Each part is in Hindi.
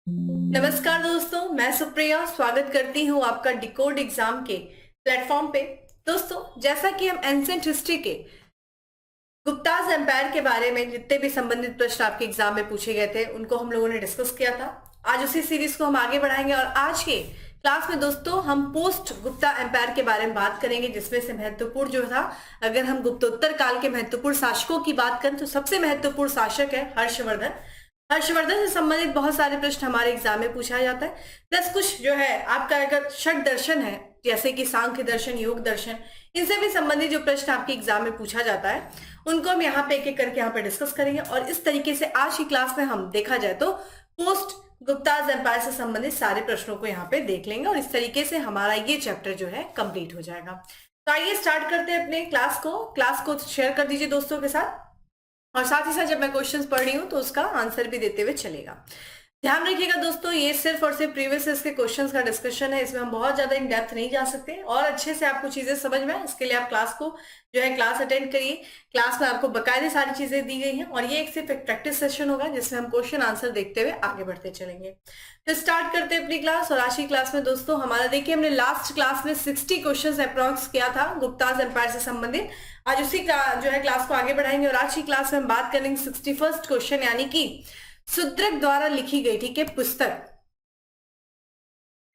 नमस्कार दोस्तों, मैं सुप्रिया स्वागत करती हूँ आपका डिकोड एग्जाम के प्लेटफॉर्म पे। दोस्तों, जैसा कि हम एंशिएंट हिस्ट्री के गुप्ताज एम्पायर के बारे में जितने भी संबंधित प्रश्न आपके एग्जाम में पूछे गए थे उनको हम लोगों ने डिस्कस किया था। आज उसी सीरीज को हम आगे बढ़ाएंगे और आज के क्लास में दोस्तों हम पोस्ट गुप्ता एम्पायर के बारे में बात करेंगे, जिसमें से महत्वपूर्ण जो था, अगर हम गुप्तोत्तर काल के महत्वपूर्ण शासकों की बात करें तो सबसे महत्वपूर्ण शासक है हर्षवर्धन। हर्षवर्धन से संबंधित बहुत सारे प्रश्न हमारे एग्जाम में पूछा जाता है। प्लस कुछ जो है आपका अगर षट दर्शन है, जैसे कि सांख्य दर्शन, योग दर्शन, इनसे भी संबंधित जो प्रश्न आपके एग्जाम में पूछा जाता है उनको हम यहाँ पे एक एक करके यहाँ पे डिस्कस करेंगे। और इस तरीके से आज की क्लास में हम देखा जाए तो पोस्ट गुप्ताज एम्पायर से संबंधित सारे प्रश्नों को यहाँ पे देख लेंगे और इस तरीके से हमारा ये चैप्टर जो है कंप्लीट हो जाएगा। तो आइए स्टार्ट करते हैं अपने क्लास को शेयर कर दीजिए दोस्तों के साथ, और साथ ही साथ जब मैं क्वेश्चंस पढ़ रही हूं तो उसका आंसर भी देते हुए चलेगा। ध्यान रखिएगा दोस्तों, ये सिर्फ और सिर्फ प्रीवियस ईयर के क्वेश्चंस का डिस्कशन है, इसमें हम बहुत ज्यादा इन डेप्थ नहीं जा सकते और अच्छे से आपको चीजें समझ में आए इसके लिए आप क्लास को जो है क्लास अटेंड करिए। क्लास में आपको बकायदे सारी चीजें दी गई हैं और ये एक सिर्फ एक प्रैक्टिस सेशन होगा जिसमें हम क्वेश्चन आंसर देखते हुए आगे बढ़ते चलेंगे। तो स्टार्ट करते हैं अपनी क्लास। और आज की क्लास में दोस्तों हमारा देखिए, हमने लास्ट क्लास में 60 क्वेश्चन अप्रॉक्स किया था गुप्ताज एम्पायर से संबंधित। आज उसी जो है क्लास को आगे बढ़ाएंगे और आज की क्लास में हम बात करेंगे 61st क्वेश्चन, यानी कि शूद्रक द्वारा लिखी गई, ठीक है, पुस्तक,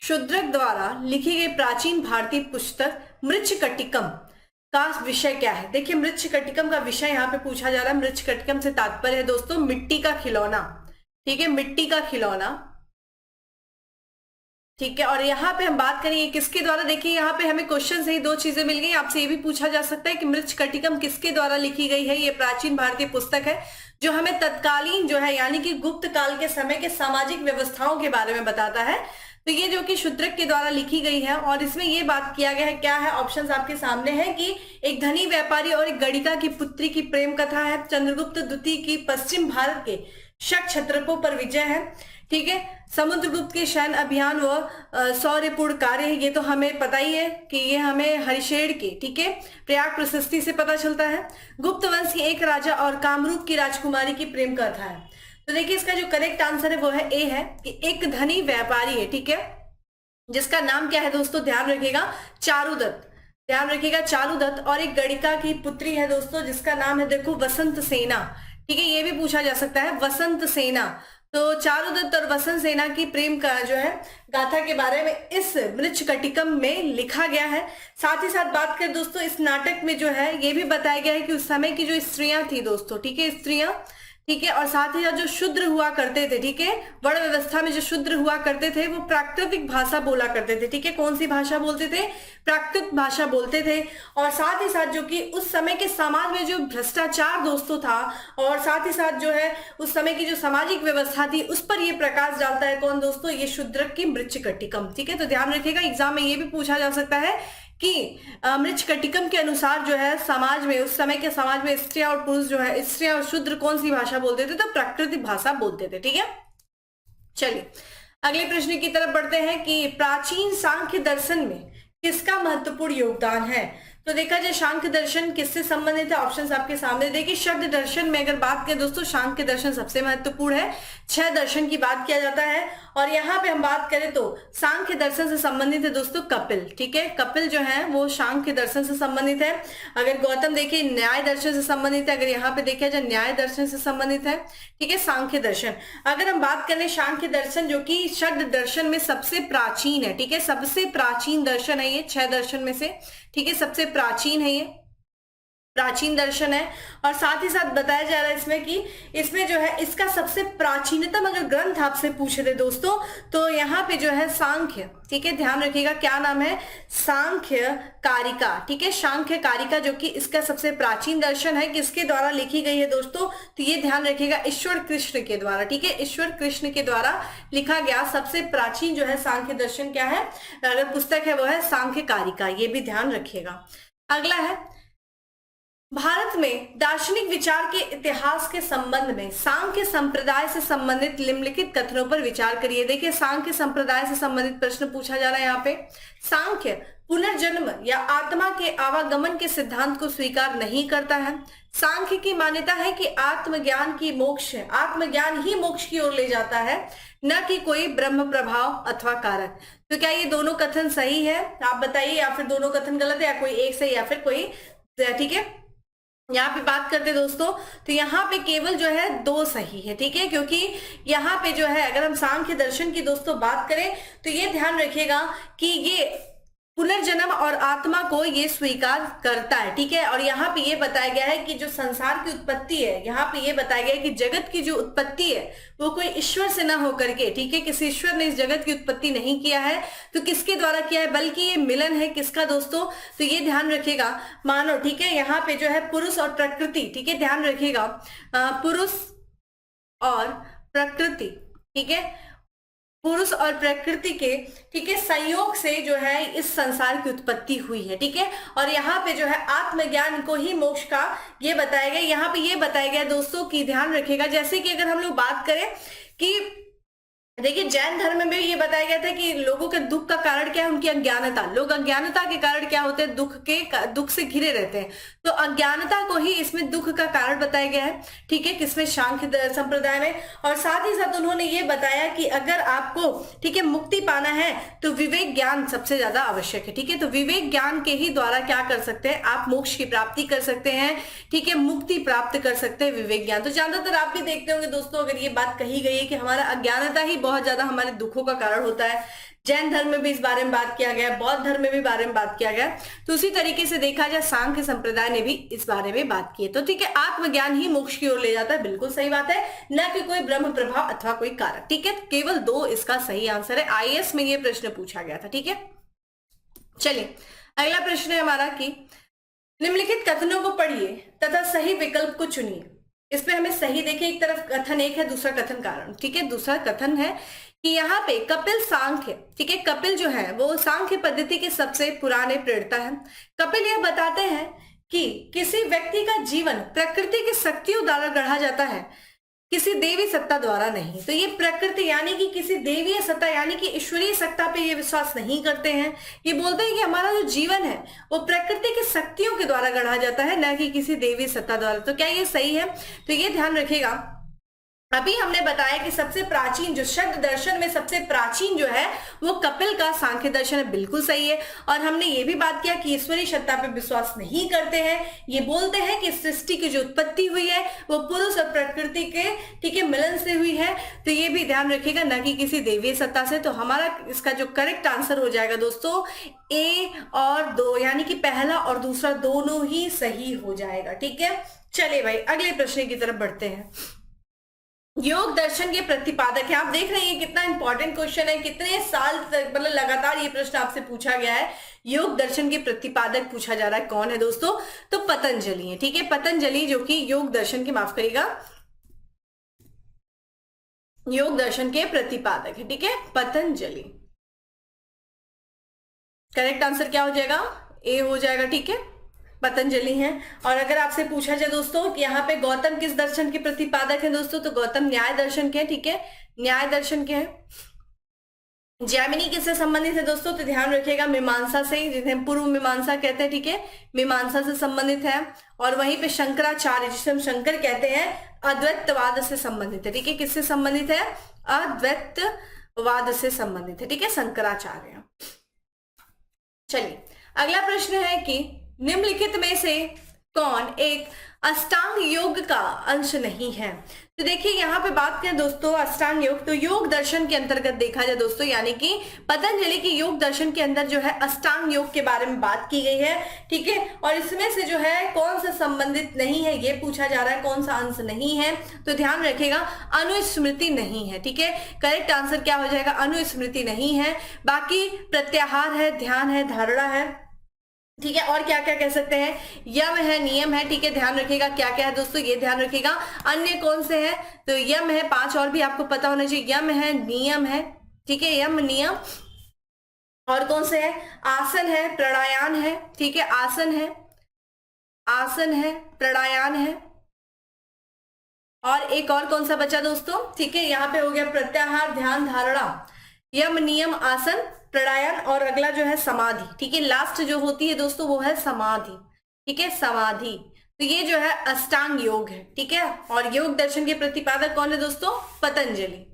शूद्रक द्वारा लिखी गई प्राचीन भारतीय पुस्तक मृच्छकटिकम का विषय क्या है। देखिए, मृच्छकटिकम का विषय यहाँ पे पूछा जा रहा है। मृच्छकटिकम से तात्पर्य है दोस्तों मिट्टी का खिलौना, ठीक है, मिट्टी का खिलौना, ठीक है। और यहाँ पे हम बात करेंगे किसके द्वारा। देखिए यहाँ पे हमें क्वेश्चन से ही दो चीजें मिल गई। आपसे ये भी पूछा जा सकता है कि मृच्छकटिकम किसके द्वारा लिखी गई है। ये प्राचीन भारतीय पुस्तक है जो हमें तत्कालीन जो है यानी कि गुप्त काल के समय के सामाजिक व्यवस्थाओं के बारे में बताता है। तो ये जो कि शूद्रक के द्वारा लिखी गई है और इसमें ये बात किया गया है, क्या है, ऑप्शंस आपके सामने है कि एक धनी व्यापारी और एक गणिका की पुत्री की प्रेम कथा है, चंद्रगुप्त द्वितीय की पश्चिम भारत के शक क्षत्रपों पर विजय है, ठीक है, समुद्रगुप्त के शयन अभियान व शौर्यपूर्ण कार्य है, ये तो हमें पता ही है कि ये हमें हरिशेर की, ठीक है, प्रयाग प्रशस्ति से पता चलता है। गुप्त वंश की एक राजा और कामरूप की राजकुमारी की प्रेम कथा है। तो देखिए इसका जो करेक्ट आंसर है वो है ए है कि एक धनी व्यापारी है, ठीक है, जिसका नाम क्या है दोस्तों, ध्यान रखिएगा, चारुदत्त, ध्यान रखिएगा चारुदत्त, और एक गणिका की पुत्री है दोस्तों जिसका नाम है देखो वसंत सेना, ठीक है, ये भी पूछा जा सकता है वसंत सेना। तो चारुदत्त और वसंत सेना की प्रेम का जो है गाथा के बारे में इस मृच्छकटिकम में लिखा गया है। साथ ही साथ बात करें दोस्तों, इस नाटक में जो है ये भी बताया गया है कि उस समय की जो स्त्रियां थी दोस्तों, ठीक है, स्त्रियां, ठीक है, और साथ ही साथ जो शूद्र हुआ करते थे, ठीक है, वर्ण व्यवस्था में जो शूद्र हुआ करते थे वो प्राकृतिक भाषा बोला करते थे, ठीक है, कौन सी भाषा बोलते थे, प्राकृतिक भाषा बोलते थे। और साथ ही साथ जो कि उस समय के समाज में जो भ्रष्टाचार दोस्तों था और साथ ही साथ जो है उस समय की जो सामाजिक व्यवस्था थी उस पर ये प्रकाश डालता है कौन दोस्तों, ये शूद्रक की मृच्छकटिकम, ठीक है। तो ध्यान रखिएगा, एग्जाम में ये भी पूछा जा सकता है कि मृच्छकटिकम के अनुसार जो है समाज में, उस समय के समाज में स्त्रियां और पुरुष जो है, स्त्रियां और शूद्र कौन सी भाषा बोलते थे, तो प्राकृतिक भाषा बोलते थे, ठीक है। चलिए अगले प्रश्न की तरफ बढ़ते हैं कि प्राचीन सांख्य दर्शन में किसका महत्वपूर्ण योगदान है। तो देखा जाए सांख्य दर्शन किससे संबंधित है, ऑप्शंस आपके सामने। देखिए शब्द दर्शन में अगर बात करें दोस्तों, सांख्य दर्शन सबसे महत्वपूर्ण है, 6 दर्शन की बात किया जाता है। और यहाँ पे हम बात करें तो सांख्य दर्शन से संबंधित है दोस्तों कपिल, ठीक है, कपिल जो है वो सांख्य दर्शन से संबंधित है। अगर गौतम देखिए न्याय दर्शन से संबंधित है, अगर यहाँ पे देखा जाए न्याय दर्शन से संबंधित है, ठीक है, सांख्य दर्शन। अगर हम बात करें सांख्य दर्शन जो कि षड दर्शन में सबसे प्राचीन है, ठीक है, सबसे प्राचीन दर्शन है ये 6 दर्शन में से, ठीक है, सबसे प्राचीन है, ये प्राचीन दर्शन है। और साथ ही साथ बताया जा रहा है इसमें कि इसमें जो है इसका सबसे प्राचीनतम अगर ग्रंथ आपसे पूछे थे दोस्तों तो यहाँ पे जो है सांख्य, ठीक है, ध्यान रखिएगा क्या नाम है, सांख्य कारिका, ठीक है, सांख्य कारिका जो कि इसका सबसे प्राचीन दर्शन है। किसके द्वारा लिखी गई है दोस्तों, तो ये ध्यान रखिएगा ईश्वर कृष्ण के द्वारा, ठीक है, ईश्वर कृष्ण के द्वारा लिखा गया सबसे प्राचीन जो है सांख्य दर्शन क्या है, अगर पुस्तक है वो है सांख्य कारिका, ये भी ध्यान रखिएगा। अगला है भारत में दार्शनिक विचार के इतिहास के संबंध में सांख्य संप्रदाय से संबंधित निम्नलिखित कथनों पर विचार करिए। देखिए सांख्य संप्रदाय से संबंधित प्रश्न पूछा जा रहा है यहाँ पे। सांख्य पुनर्जन्म या आत्मा के आवागमन के सिद्धांत को स्वीकार नहीं करता है। सांख्य की मान्यता है कि आत्मज्ञान ही मोक्ष की ओर ले जाता है, न कि कोई ब्रह्म प्रभाव अथवा कारक। तो क्या ये दोनों कथन सही है, आप बताइए, या फिर दोनों कथन गलत है, या कोई एक सही या फिर कोई, ठीक है। यहाँ पे बात करते दोस्तों, तो यहाँ पे केवल जो है 2 सही है, ठीक है, क्योंकि यहाँ पे जो है अगर हम सांख्य दर्शन की दोस्तों बात करें तो ये ध्यान रखिएगा कि ये पुनर्जन्म और आत्मा को ये स्वीकार करता है, ठीक है। और यहाँ पे ये बताया गया है कि जो संसार की उत्पत्ति है, यहाँ पे ये बताया गया है कि जगत की जो उत्पत्ति है वो कोई ईश्वर से ना होकर के, ठीक है, किसी ईश्वर ने इस जगत की उत्पत्ति नहीं किया है, तो किसके द्वारा किया है, बल्कि ये मिलन है किसका दोस्तों, तो ये ध्यान रखिएगा मानव, ठीक है। यहाँ पे जो है पुरुष और प्रकृति, ठीक है, ध्यान रखिएगा, पुरुष और प्रकृति, ठीक है, पुरुष और प्रकृति के, ठीक है, संयोग से जो है इस संसार की उत्पत्ति हुई है, ठीक है। और यहाँ पे जो है आत्मज्ञान को ही मोक्ष का ये बताया गया। यहाँ पे ये बताया गया दोस्तों कि ध्यान रखिएगा, जैसे कि अगर हम लोग बात करें कि देखिए जैन धर्म में भी ये बताया गया था कि लोगों के दुख का कारण क्या है, उनकी अज्ञानता। लोग अज्ञानता के कारण क्या होते हैं, दुख से घिरे रहते हैं, तो अज्ञानता को ही इसमें दुख का कारण बताया गया है, ठीक है, किसमें, सांख्य संप्रदाय में। और साथ ही साथ उन्होंने ये बताया कि अगर आपको, ठीक है, मुक्ति पाना है तो विवेक ज्ञान सबसे ज्यादा आवश्यक है, ठीक है। तो विवेक ज्ञान के ही द्वारा क्या कर सकते हैं, आप मोक्ष की प्राप्ति कर सकते हैं, ठीक है, मुक्ति प्राप्त कर सकते हैं विवेक ज्ञान। तो ज्यादातर आप भी देखते होंगे दोस्तों, अगर ये बात कही गई है कि हमारा अज्ञानता ही बहुत ज्यादा हमारे दुखों का कारण होता है। जैन धर्म में भी इस बारे में बात किया गया, बौद्ध धर्म में भी बारे में बात किया गया, तो उसी तरीके से देखा जाए सांख्य संप्रदाय ने भी इस बारे में बात की है। तो ठीक है, आत्मज्ञान ही मोक्ष की ओर ले जाता है, बिल्कुल सही बात है, न कि कोई ब्रह्म प्रभाव अथवा कोई कारक, ठीक है। केवल 2 इसका सही आंसर है। आईएएस में ये प्रश्न पूछा गया था, ठीक है। चलिए अगला प्रश्न है हमारा कि निम्नलिखित कथनों को पढ़िए तथा सही विकल्प को चुनिए। इसमें हमें सही देखिए, एक तरफ कथन एक है, दूसरा कथन कारण, ठीक है। दूसरा कथन है कि यहाँ पे कपिल सांख्य, ठीक है, कपिल जो है वो सांख्य पद्धति के सबसे पुराने प्रेरता है। कपिल यह बताते हैं कि किसी व्यक्ति का जीवन प्रकृति की शक्तियों द्वारा गढ़ा जाता है, किसी देवी सत्ता द्वारा नहीं। तो ये प्रकृति यानी कि किसी देवीय सत्ता यानी कि ईश्वरीय सत्ता पे ये विश्वास नहीं करते हैं। ये बोलते हैं कि हमारा जो जीवन है वो प्रकृति की शक्तियों के द्वारा गढ़ा जाता है, न कि किसी देवी सत्ता द्वारा। तो क्या ये सही है? तो ये ध्यान रखिएगा, अभी हमने बताया कि सबसे प्राचीन जो शब्द दर्शन में सबसे प्राचीन जो है वो कपिल का सांख्य दर्शन है, बिल्कुल सही है। और हमने ये भी बात किया कि ईश्वरीय सत्ता पे विश्वास नहीं करते हैं, ये बोलते हैं कि सृष्टि की जो उत्पत्ति हुई है वो पुरुष और प्रकृति के, ठीक है, मिलन से हुई है। तो ये भी ध्यान रखिएगा, न कि किसी देवीय सत्ता से। तो हमारा इसका जो करेक्ट आंसर हो जाएगा दोस्तों ए और 2, यानी कि पहला और दूसरा दोनों ही सही हो जाएगा, ठीक है। चलिए भाई अगले प्रश्न की तरफ बढ़ते हैं। योग दर्शन के प्रतिपादक है, आप देख रहे हैं कितना इंपॉर्टेंट क्वेश्चन है, कितने साल तक मतलब लगातार ये प्रश्न आपसे पूछा गया है। योग दर्शन के प्रतिपादक पूछा जा रहा है, कौन है दोस्तों? तो पतंजलि है, ठीक है। पतंजलि जो कि योग दर्शन के, माफ करिएगा, योग दर्शन के प्रतिपादक है, ठीक है, पतंजलि। करेक्ट आंसर क्या हो जाएगा? ए हो जाएगा, ठीक है, पतंजलि हैं। और अगर आपसे पूछा जाए दोस्तों कि यहाँ पे गौतम किस दर्शन के प्रतिपादक हैं दोस्तों, तो गौतम न्याय दर्शन के हैं, ठीक है, न्याय दर्शन के हैं। जैमिनी किससे संबंधित है दोस्तों? तो ध्यान रखिएगा मीमांसा से, जिन्हें पूर्व मीमांसा कहते हैं, ठीक है, मीमांसा से संबंधित है। और वहीं पे शंकराचार्य, जिसे हम शंकर कहते हैं, अद्वैतवाद से संबंधित है, ठीक है, किससे संबंधित है? अद्वैतवाद से संबंधित है, ठीक है, शंकराचार्य। चलिए अगला प्रश्न है कि निम्नलिखित में से कौन एक अष्टांग योग का अंश नहीं है? तो देखिए यहाँ पे बात करें दोस्तों अष्टांग योग, तो योग दर्शन के अंतर्गत देखा जाए दोस्तों, यानी कि पतंजलि की योग दर्शन के अंदर जो है अष्टांग योग के बारे में बात की गई है, ठीक है। और इसमें से जो है कौन सा संबंधित नहीं है ये पूछा जा रहा है, कौन सा अंश नहीं है? तो ध्यान रखिएगा अनुस्मृति नहीं है, ठीक है। करेक्ट आंसर क्या हो जाएगा? अनुस्मृति नहीं है। बाकी प्रत्याहार है, ध्यान है, धारणा है, ठीक है। और क्या क्या कह सकते हैं? यम है, नियम है, ठीक है, ध्यान रखिएगा क्या क्या है दोस्तों, ये ध्यान रखिएगा। अन्य कौन से हैं? तो यम है, 5 और भी आपको पता होना चाहिए, यम है, नियम है, ठीक है, यम नियम। और कौन से है? आसन है, प्राणायाम है, ठीक है, आसन है, आसन है, प्राणायाम है। और एक और कौन सा बचा दोस्तों? ठीक है, यहाँ पे हो गया प्रत्याहार, ध्यान, धारणा, यम नियम, आसन, प्राणायाम और अगला जो है समाधि। ठीक है, लास्ट जो होती है दोस्तों वो है समाधि। ठीक है, समाधि। तो ये जो है अष्टांग योग है। ठीक है, और योग दर्शन के प्रतिपादक कौन है दोस्तों? पतंजलि।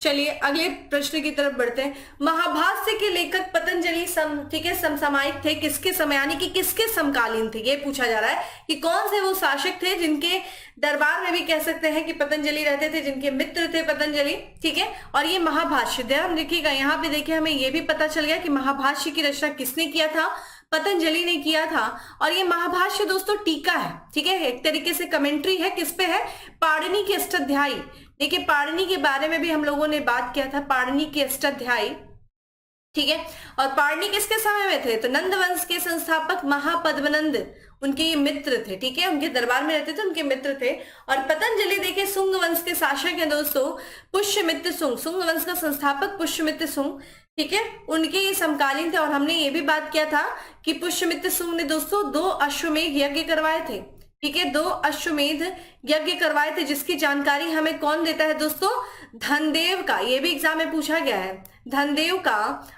चलिए अगले प्रश्न की तरफ बढ़ते हैं। महाभाष्य के लेखक पतंजलि ठीक है समसामयिक थे किसके समय, यानी कि किसके समकालीन थे? ये पूछा जा रहा है कि कौन से वो शासक थे जिनके दरबार में भी कह सकते हैं कि पतंजलि रहते थे, जिनके मित्र थे पतंजलि। ठीक है, और ये महाभाष्य ध्यान देखिएगा, यहाँ पे देखिए हमें ये भी पता चल गया कि महाभाष्य की रचना किसने किया था? पतंजलि ने किया था। और ये महाभाष्य दोस्तों टीका है। ठीक है, एक तरीके से कमेंट्री है, किस पे है? पाणिनि के अष्टाध्यायी। देखिए पाणिनि के बारे में भी हम लोगों ने बात किया था, पाणिनि के अष्टाध्यायी। ठीक है, और पाणिनि किसके समय में थे? तो नंद वंश के संस्थापक महापद्मनंद उनके ये मित्र थे। ठीक है, उनके दरबार में रहते थे, उनके मित्र थे। और पतंजलि देखिए शुंग वंश के शासक हैं दोस्तों, पुष्यमित्र शुंग, शुंग वंश का संस्थापक पुष्यमित्र शुंग। ठीक है, उनके ये समकालीन थे। और हमने ये भी बात किया था कि पुष्यमित्र शुंग ने दोस्तों 2 अश्वमेध यज्ञ करवाए थे। ठीक है, 2 अश्वमेध यज्ञ करवाए थे, जिसकी जानकारी हमें कौन देता है दोस्तों? धनदेव का। ये भी एग्जाम में पूछा गया है, धनदेव का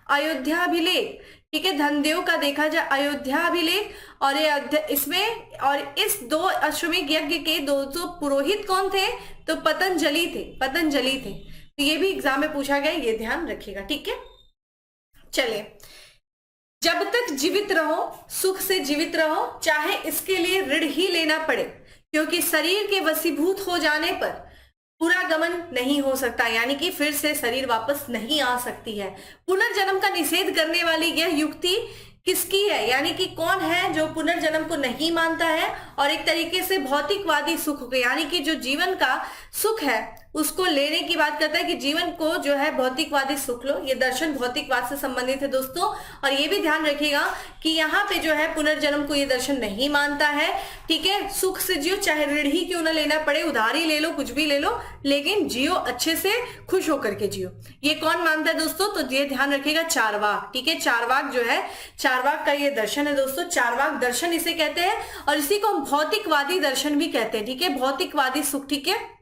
अयोध्याभिलेख। ठीक है, धनदेव का देखा जाए अयोध्याभिलेख। और ये इसमें और इस 2 अश्वमेध यज्ञ के 2 पुरोहित कौन थे? तो पतंजलि थे, पतंजलि थे। तो ये भी एग्जाम में पूछा गया, ये ध्यान रखिएगा। ठीक है, चलिए जब तक जीवित रहो सुख से जीवित रहो, चाहे इसके लिए ऋण ही लेना पड़े, क्योंकि शरीर के वशीभूत हो जाने पर पूरा गमन नहीं हो सकता, यानी कि फिर से शरीर वापस नहीं आ सकती है। पुनर्जन्म का निषेध करने वाली यह युक्ति किसकी है? यानी कि कौन है जो पुनर्जन्म को नहीं मानता है और एक तरीके से भौतिकवादी सुख को, यानी कि जो जीवन का सुख है उसको लेने की बात करता है कि जीवन को जो है भौतिकवादी सुख लो। ये दर्शन भौतिकवाद से संबंधित है दोस्तों। और ये भी ध्यान रखिएगा कि यहाँ पे जो है पुनर्जन्म को ये दर्शन नहीं मानता है। ठीक है, सुख से जियो, चाहे ऋण ही क्यों ना लेना पड़े, उधारी ले लो, कुछ भी ले लो, लेकिन जियो अच्छे से, खुश होकर के जियो। ये कौन मानता है दोस्तों? तो ये ध्यान रखिएगा चारवाक। ठीक है, चारवाक जो है, चारवाक का ये दर्शन है दोस्तों, चारवाक दर्शन इसे कहते हैं। और इसी को हम भौतिकवादी दर्शन भी कहते हैं। ठीक है, भौतिकवादी सुख। ठीक है,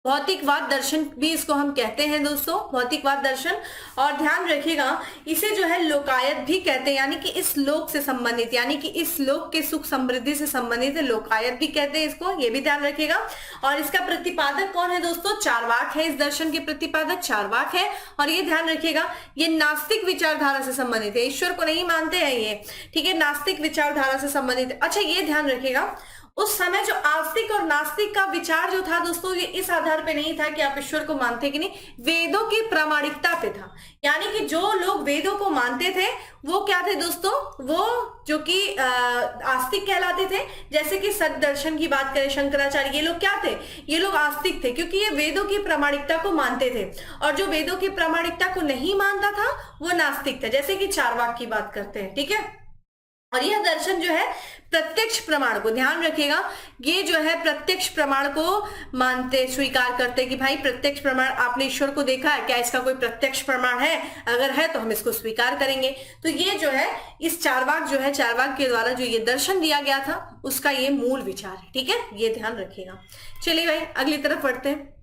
भौतिकवाद दर्शन भी इसको हम कहते हैं दोस्तों, भौतिकवाद दर्शन। और ध्यान रखिएगा इसे जो है लोकायत भी कहते हैं, यानी कि इस लोक से संबंधित, यानी कि इस लोक के सुख समृद्धि से संबंधित है, लोकायत भी कहते हैं इसको, ये भी ध्यान रखिएगा। और इसका प्रतिपादक कौन है दोस्तों? चारवाक है। इस दर्शन के प्रतिपादक चारवाक है। और ये ध्यान रखिएगा ये नास्तिक विचारधारा से संबंधित है, ईश्वर को नहीं मानते हैं ये। ठीक है, नास्तिक विचारधारा से संबंधित है। अच्छा ये ध्यान रखिएगा उस समय जो आस्तिक और नास्तिक का विचार जो था दोस्तों, ये इस आधार पे नहीं था कि आप ईश्वर को मानते कि नहीं, वेदों की प्रामाणिकता पे था। यानी कि जो लोग वेदों को मानते थे वो क्या थे दोस्तों? वो जो कि आस्तिक कहलाते थे। जैसे कि सत दर्शन की बात करें, शंकराचार्य, ये लोग क्या थे? ये लोग आस्तिक थे, क्योंकि ये वेदों की प्रामाणिकता को मानते थे। और जो वेदों की प्रामाणिकता को नहीं मानता था वो नास्तिक था, जैसे कि चारवाक की बात करते हैं। ठीक है, और यह दर्शन जो है प्रत्यक्ष प्रमाण को, ध्यान रखिएगा, ये जो है प्रत्यक्ष प्रमाण को मानते, स्वीकार करते कि भाई प्रत्यक्ष प्रमाण, आपने ईश्वर को देखा है क्या? इसका कोई प्रत्यक्ष प्रमाण है? अगर है तो हम इसको स्वीकार करेंगे। तो ये जो है इस चारवाक जो है, चारवाक के द्वारा जो ये दर्शन दिया गया था उसका ये मूल विचार है। ठीक है, ये ध्यान रखिएगा। चलिए भाई अगली तरफ बढ़ते हैं।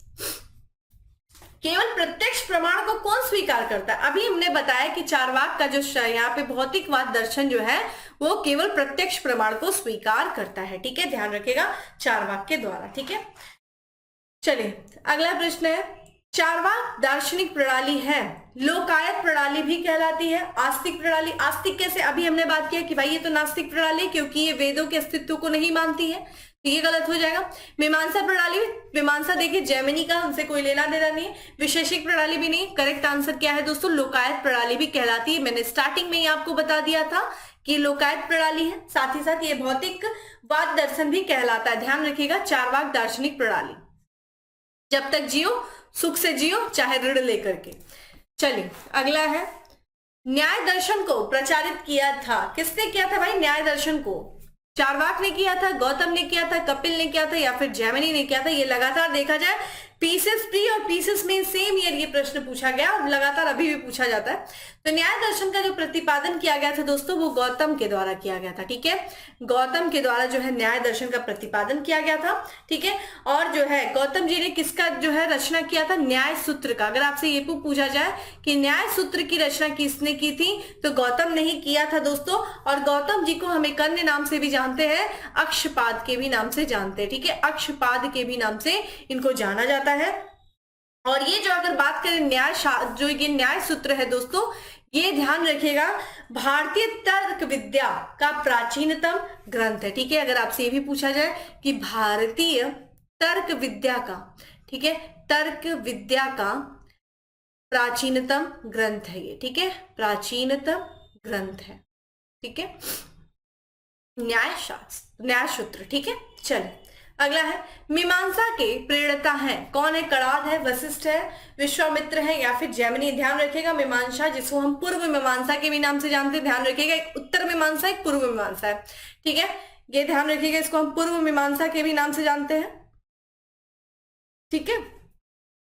केवल प्रत्यक्ष प्रमाण को कौन स्वीकार करता है? अभी हमने बताया कि चारवाक का जो यहाँ पे भौतिकवाद दर्शन जो है वो केवल प्रत्यक्ष प्रमाण को स्वीकार करता है। ठीक है, ध्यान रखिएगा चारवाक के द्वारा। ठीक है, चलिए अगला प्रश्न है, चारवाक दार्शनिक प्रणाली है, लोकायत प्रणाली भी कहलाती है, आस्तिक प्रणाली। आस्तिक कैसे? अभी हमने बात किया कि भाई ये तो नास्तिक प्रणाली, क्योंकि ये वेदों के अस्तित्व को नहीं मानती है, तो ये गलत हो जाएगा। मीमांसा प्रणाली, मीमांसा देखिए जैमिनी का, हमसे कोई लेना देना नहीं है। विशेषिक प्रणाली भी नहीं। करेक्ट आंसर क्या है दोस्तों? लोकायत प्रणाली भी कहलाती है। मैंने स्टार्टिंग में ही आपको बता दिया था कि लोकायत प्रणाली है, साथ ही साथ ये भौतिकवाद दर्शन भी कहलाता है। ध्यान रखिएगा चारवाक दार्शनिक प्रणाली। जब तक जियो सुख से जियो, चाहे ऋण लेकर के। चलिए अगला है, न्याय दर्शन को प्रचारित किया था, किसने किया था भाई? न्याय दर्शन को चारवाक ने किया था, गौतम ने किया था, कपिल ने किया था, या फिर जैमिनी ने किया था? ये लगातार देखा जाए पीसेस प्री और पीसेस में सेम ईयर ये प्रश्न पूछा गया और लगातार अभी भी पूछा जाता है। तो न्याय दर्शन का जो प्रतिपादन किया गया था दोस्तों वो गौतम के द्वारा किया गया था। ठीक है, गौतम के द्वारा जो है न्याय दर्शन का प्रतिपादन किया गया था। ठीक है, और जो है गौतम जी ने किसका जो है रचना किया था? न्याय सूत्र का। अगर आपसे ये पूछा जाए कि न्याय सूत्र की रचना किसने की थी तो गौतम ने ही किया था दोस्तों। और गौतम जी को हमें कन्या नाम से भी जानते हैं, अक्षपाद के भी नाम से जानते हैं। ठीक है, अक्षपाद के भी नाम से इनको जाना जाता है। और ये जो अगर बात करें जो ये न्याय सूत्र है दोस्तों, ये ध्यान रखिएगा भारतीय तर्क विद्या का प्राचीनतम ग्रंथ है। ठीक है, अगर आपसे ये भी पूछा जाए कि भारतीय तर्क विद्या का, ठीक है, तर्क विद्या का प्राचीनतम ग्रंथ है ये। ठीक है, प्राचीनतम ग्रंथ है। ठीक है, न्याय सूत्र। ठीक है, चलिए अगला है मीमांसा के प्रेरणता हैं। कौन है? कणाद है, वशिष्ठ है, विश्वामित्र है या फिर जैमिनी। ध्यान रखिएगा मीमांसा जिसको हम पूर्व मीमांसा के भी नाम से जानते हैं, ध्यान रखिएगा एक उत्तर मीमांसा एक पूर्व मीमांसा है। ठीक है, ये ध्यान रखिएगा, इसको हम पूर्व मीमांसा के भी नाम से जानते हैं। ठीक है,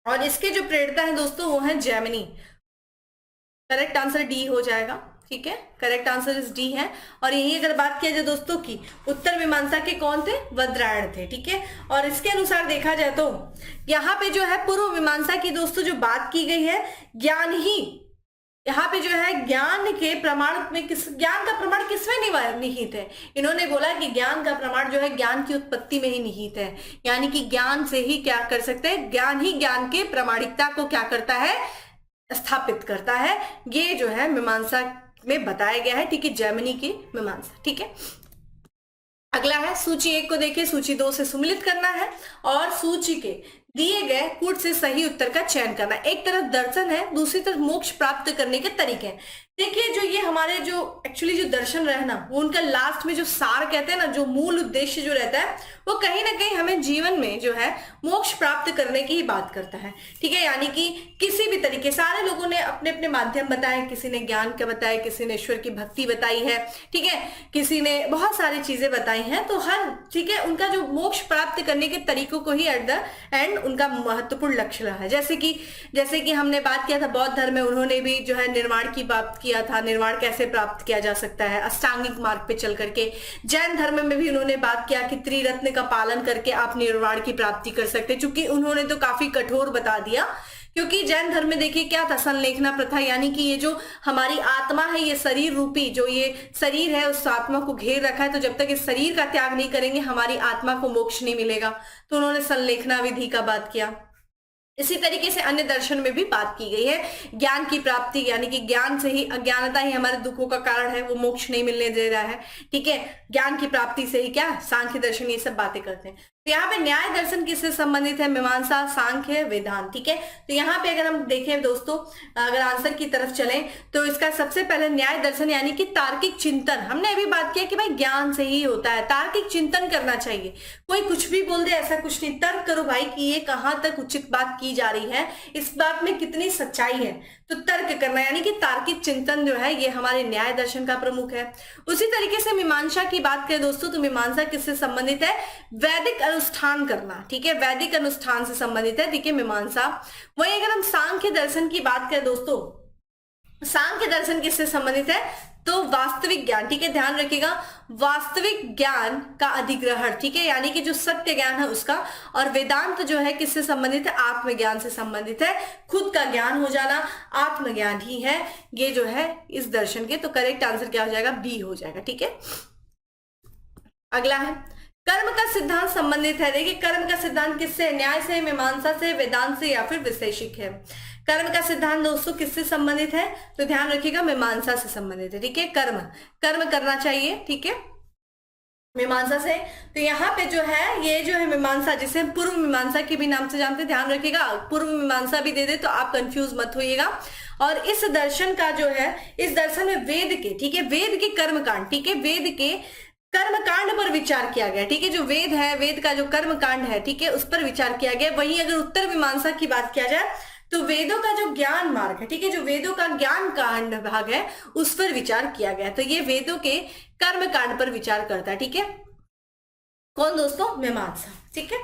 और इसके जो प्रेरणता है दोस्तों वो है जैमिनी। करेक्ट आंसर डी हो जाएगा। ठीक है, करेक्ट आंसर इज डी है। और यही अगर बात किया जाए दोस्तों की उत्तर मीमांसा के कौन थे? वज्रायण थे। ठीक है, और इसके अनुसार देखा जाए तो यहाँ पे जो है पूर्व मीमांसा की दोस्तों जो बात की गई है, ज्ञान ही यहाँ पे जो है ज्ञान के प्रमाण में ज्ञान का प्रमाण किसमें निहित है? इन्होंने बोला कि ज्ञान का प्रमाण जो है ज्ञान की उत्पत्ति में ही निहित है, यानी कि ज्ञान से ही क्या कर सकते हैं, ज्ञान ही ज्ञान के प्रामाणिकता को क्या करता है? स्थापित करता है। ये जो है मीमांसा में बताया गया है। ठीक है, जैमिनी की मीमांसा। ठीक है, अगला है सूची 1 को देखिए, सूची 2 से सुमिलित करना है और सूची के दिए गए कूट से सही उत्तर का चयन करना। एक तरफ दर्शन है, दूसरी तरफ मोक्ष प्राप्त करने के तरीके हैं। देखिए जो ये हमारे जो एक्चुअली जो दर्शन रहना वो उनका लास्ट में जो सार कहते हैं ना, जो मूल उद्देश्य जो रहता है वो कहीं ना कहीं हमें जीवन में जो है मोक्ष प्राप्त करने की ही बात करता है। ठीक है, यानी कि किसी भी तरीके, सारे लोगों ने अपने अपने माध्यम बताए, किसी ने ज्ञान का बताया, किसी ने ईश्वर की भक्ति बताई है, ठीक है, किसी ने बहुत सारी चीजें बताई हैं। तो हर, ठीक है, उनका जो मोक्ष प्राप्त करने के तरीकों को ही एट द एंड उनका महत्वपूर्ण लक्ष्य रहा है। जैसे कि हमने बात किया था बौद्ध धर्म में, उन्होंने भी जो है निर्वाण की बात किया था, निर्वाण कैसे प्राप्त किया जा सकता है अष्टांगिक मार्ग पे चल करके। जैन धर्म में भी उन्होंने बात किया कि त्रिरत्न का पालन करके आप निर्वाण की प्राप्ति कर सकते हैं, चूंकि उन्होंने तो काफी कठोर बता दिया। क्योंकि जैन धर्म में देखिए क्या था, संलेखना प्रथा, यानी कि ये जो हमारी आत्मा है, ये शरीर रूपी जो ये शरीर है उस आत्मा को घेर रखा है, तो जब तक इस शरीर का त्याग नहीं करेंगे हमारी आत्मा को मोक्ष नहीं मिलेगा। तो उन्होंने संलेखना विधि का बात किया। इसी तरीके से अन्य दर्शन में भी बात की गई है ज्ञान की प्राप्ति, यानी कि ज्ञान से ही, अज्ञानता ही हमारे दुखों का कारण है, वो मोक्ष नहीं मिलने दे रहा है। ठीक है, ज्ञान की प्राप्ति से ही क्या सांख्य दर्शन ये सब बातें करते हैं। तो यहाँ पे न्याय दर्शन किससे संबंधित है? मीमांसा, सांख्य, वेदांत। ठीक है, तो यहाँ पे अगर हम देखें दोस्तों, अगर आंसर की तरफ चलें तो इसका सबसे पहले न्याय दर्शन यानी कि तार्किक चिंतन। हमने अभी बात किया कि भाई ज्ञान से ही होता है, तार्किक चिंतन करना चाहिए। कोई कुछ भी बोल दे ऐसा कुछ नहीं, तर्क करो भाई कि ये कहाँ तक उचित बात की जा रही है, इस बात में कितनी सच्चाई है, तो तर्क करना यानी कि तार्किक चिंतन जो है ये हमारे न्याय दर्शन का प्रमुख है। उसी तरीके से मीमांसा की बात करें दोस्तों तो मीमांसा किससे संबंधित है? वैदिक अनुष्ठान करना। ठीक है, वैदिक अनुष्ठान से संबंधित है। ठीक है, मीमांसा। वहीं अगर हम सांख्य दर्शन की बात करें दोस्तों, सांख्य दर्शन किससे संबंधित है? तो वास्तविक ज्ञान। ठीक है, ध्यान रखिएगा, वास्तविक ज्ञान का अधिग्रहण। ठीक है, यानी कि जो सत्य ज्ञान है उसका। और वेदांत जो है किससे संबंधित है? आत्मज्ञान से संबंधित है, खुद का ज्ञान हो जाना आत्मज्ञान ही है ये जो है इस दर्शन के। तो करेक्ट आंसर क्या हो जाएगा? बी हो जाएगा। ठीक है, अगला है कर्म का सिद्धांत संबंधित है। देखिए कर्म का सिद्धांत किससे? न्याय से, मीमांसा से, वेदांत से या फिर वैशेषिक है। कर्म का सिद्धांत दोस्तों किससे संबंधित है? तो ध्यान रखिएगा मीमांसा से संबंधित है। ठीक है, कर्म करना चाहिए। ठीक है, मीमांसा से। तो यहाँ पे जो है ये जो है मीमांसा, जिसे हम पूर्व मीमांसा के भी नाम से जानते हैं, ध्यान रखिएगा, पूर्व मीमांसा भी दे दे तो आप कंफ्यूज मत होइएगा। और इस दर्शन का जो है, इस दर्शन में वेद के, ठीक है, वेद के कर्मकांड, ठीक है, वेद के कर्मकांड पर विचार किया गया। ठीक है, जो वेद है, वेद का जो कर्मकांड है, ठीक है, उस पर विचार किया गया। वहीं अगर उत्तर मीमांसा की बात किया जाए तो वेदों का जो ज्ञान मार्ग है, ठीक है, जो वेदों का ज्ञान कांड भाग है उस पर विचार किया गया। तो ये वेदों के कर्म कांड पर विचार करता है। ठीक है, कौन दोस्तों? मीमांसा। ठीक है,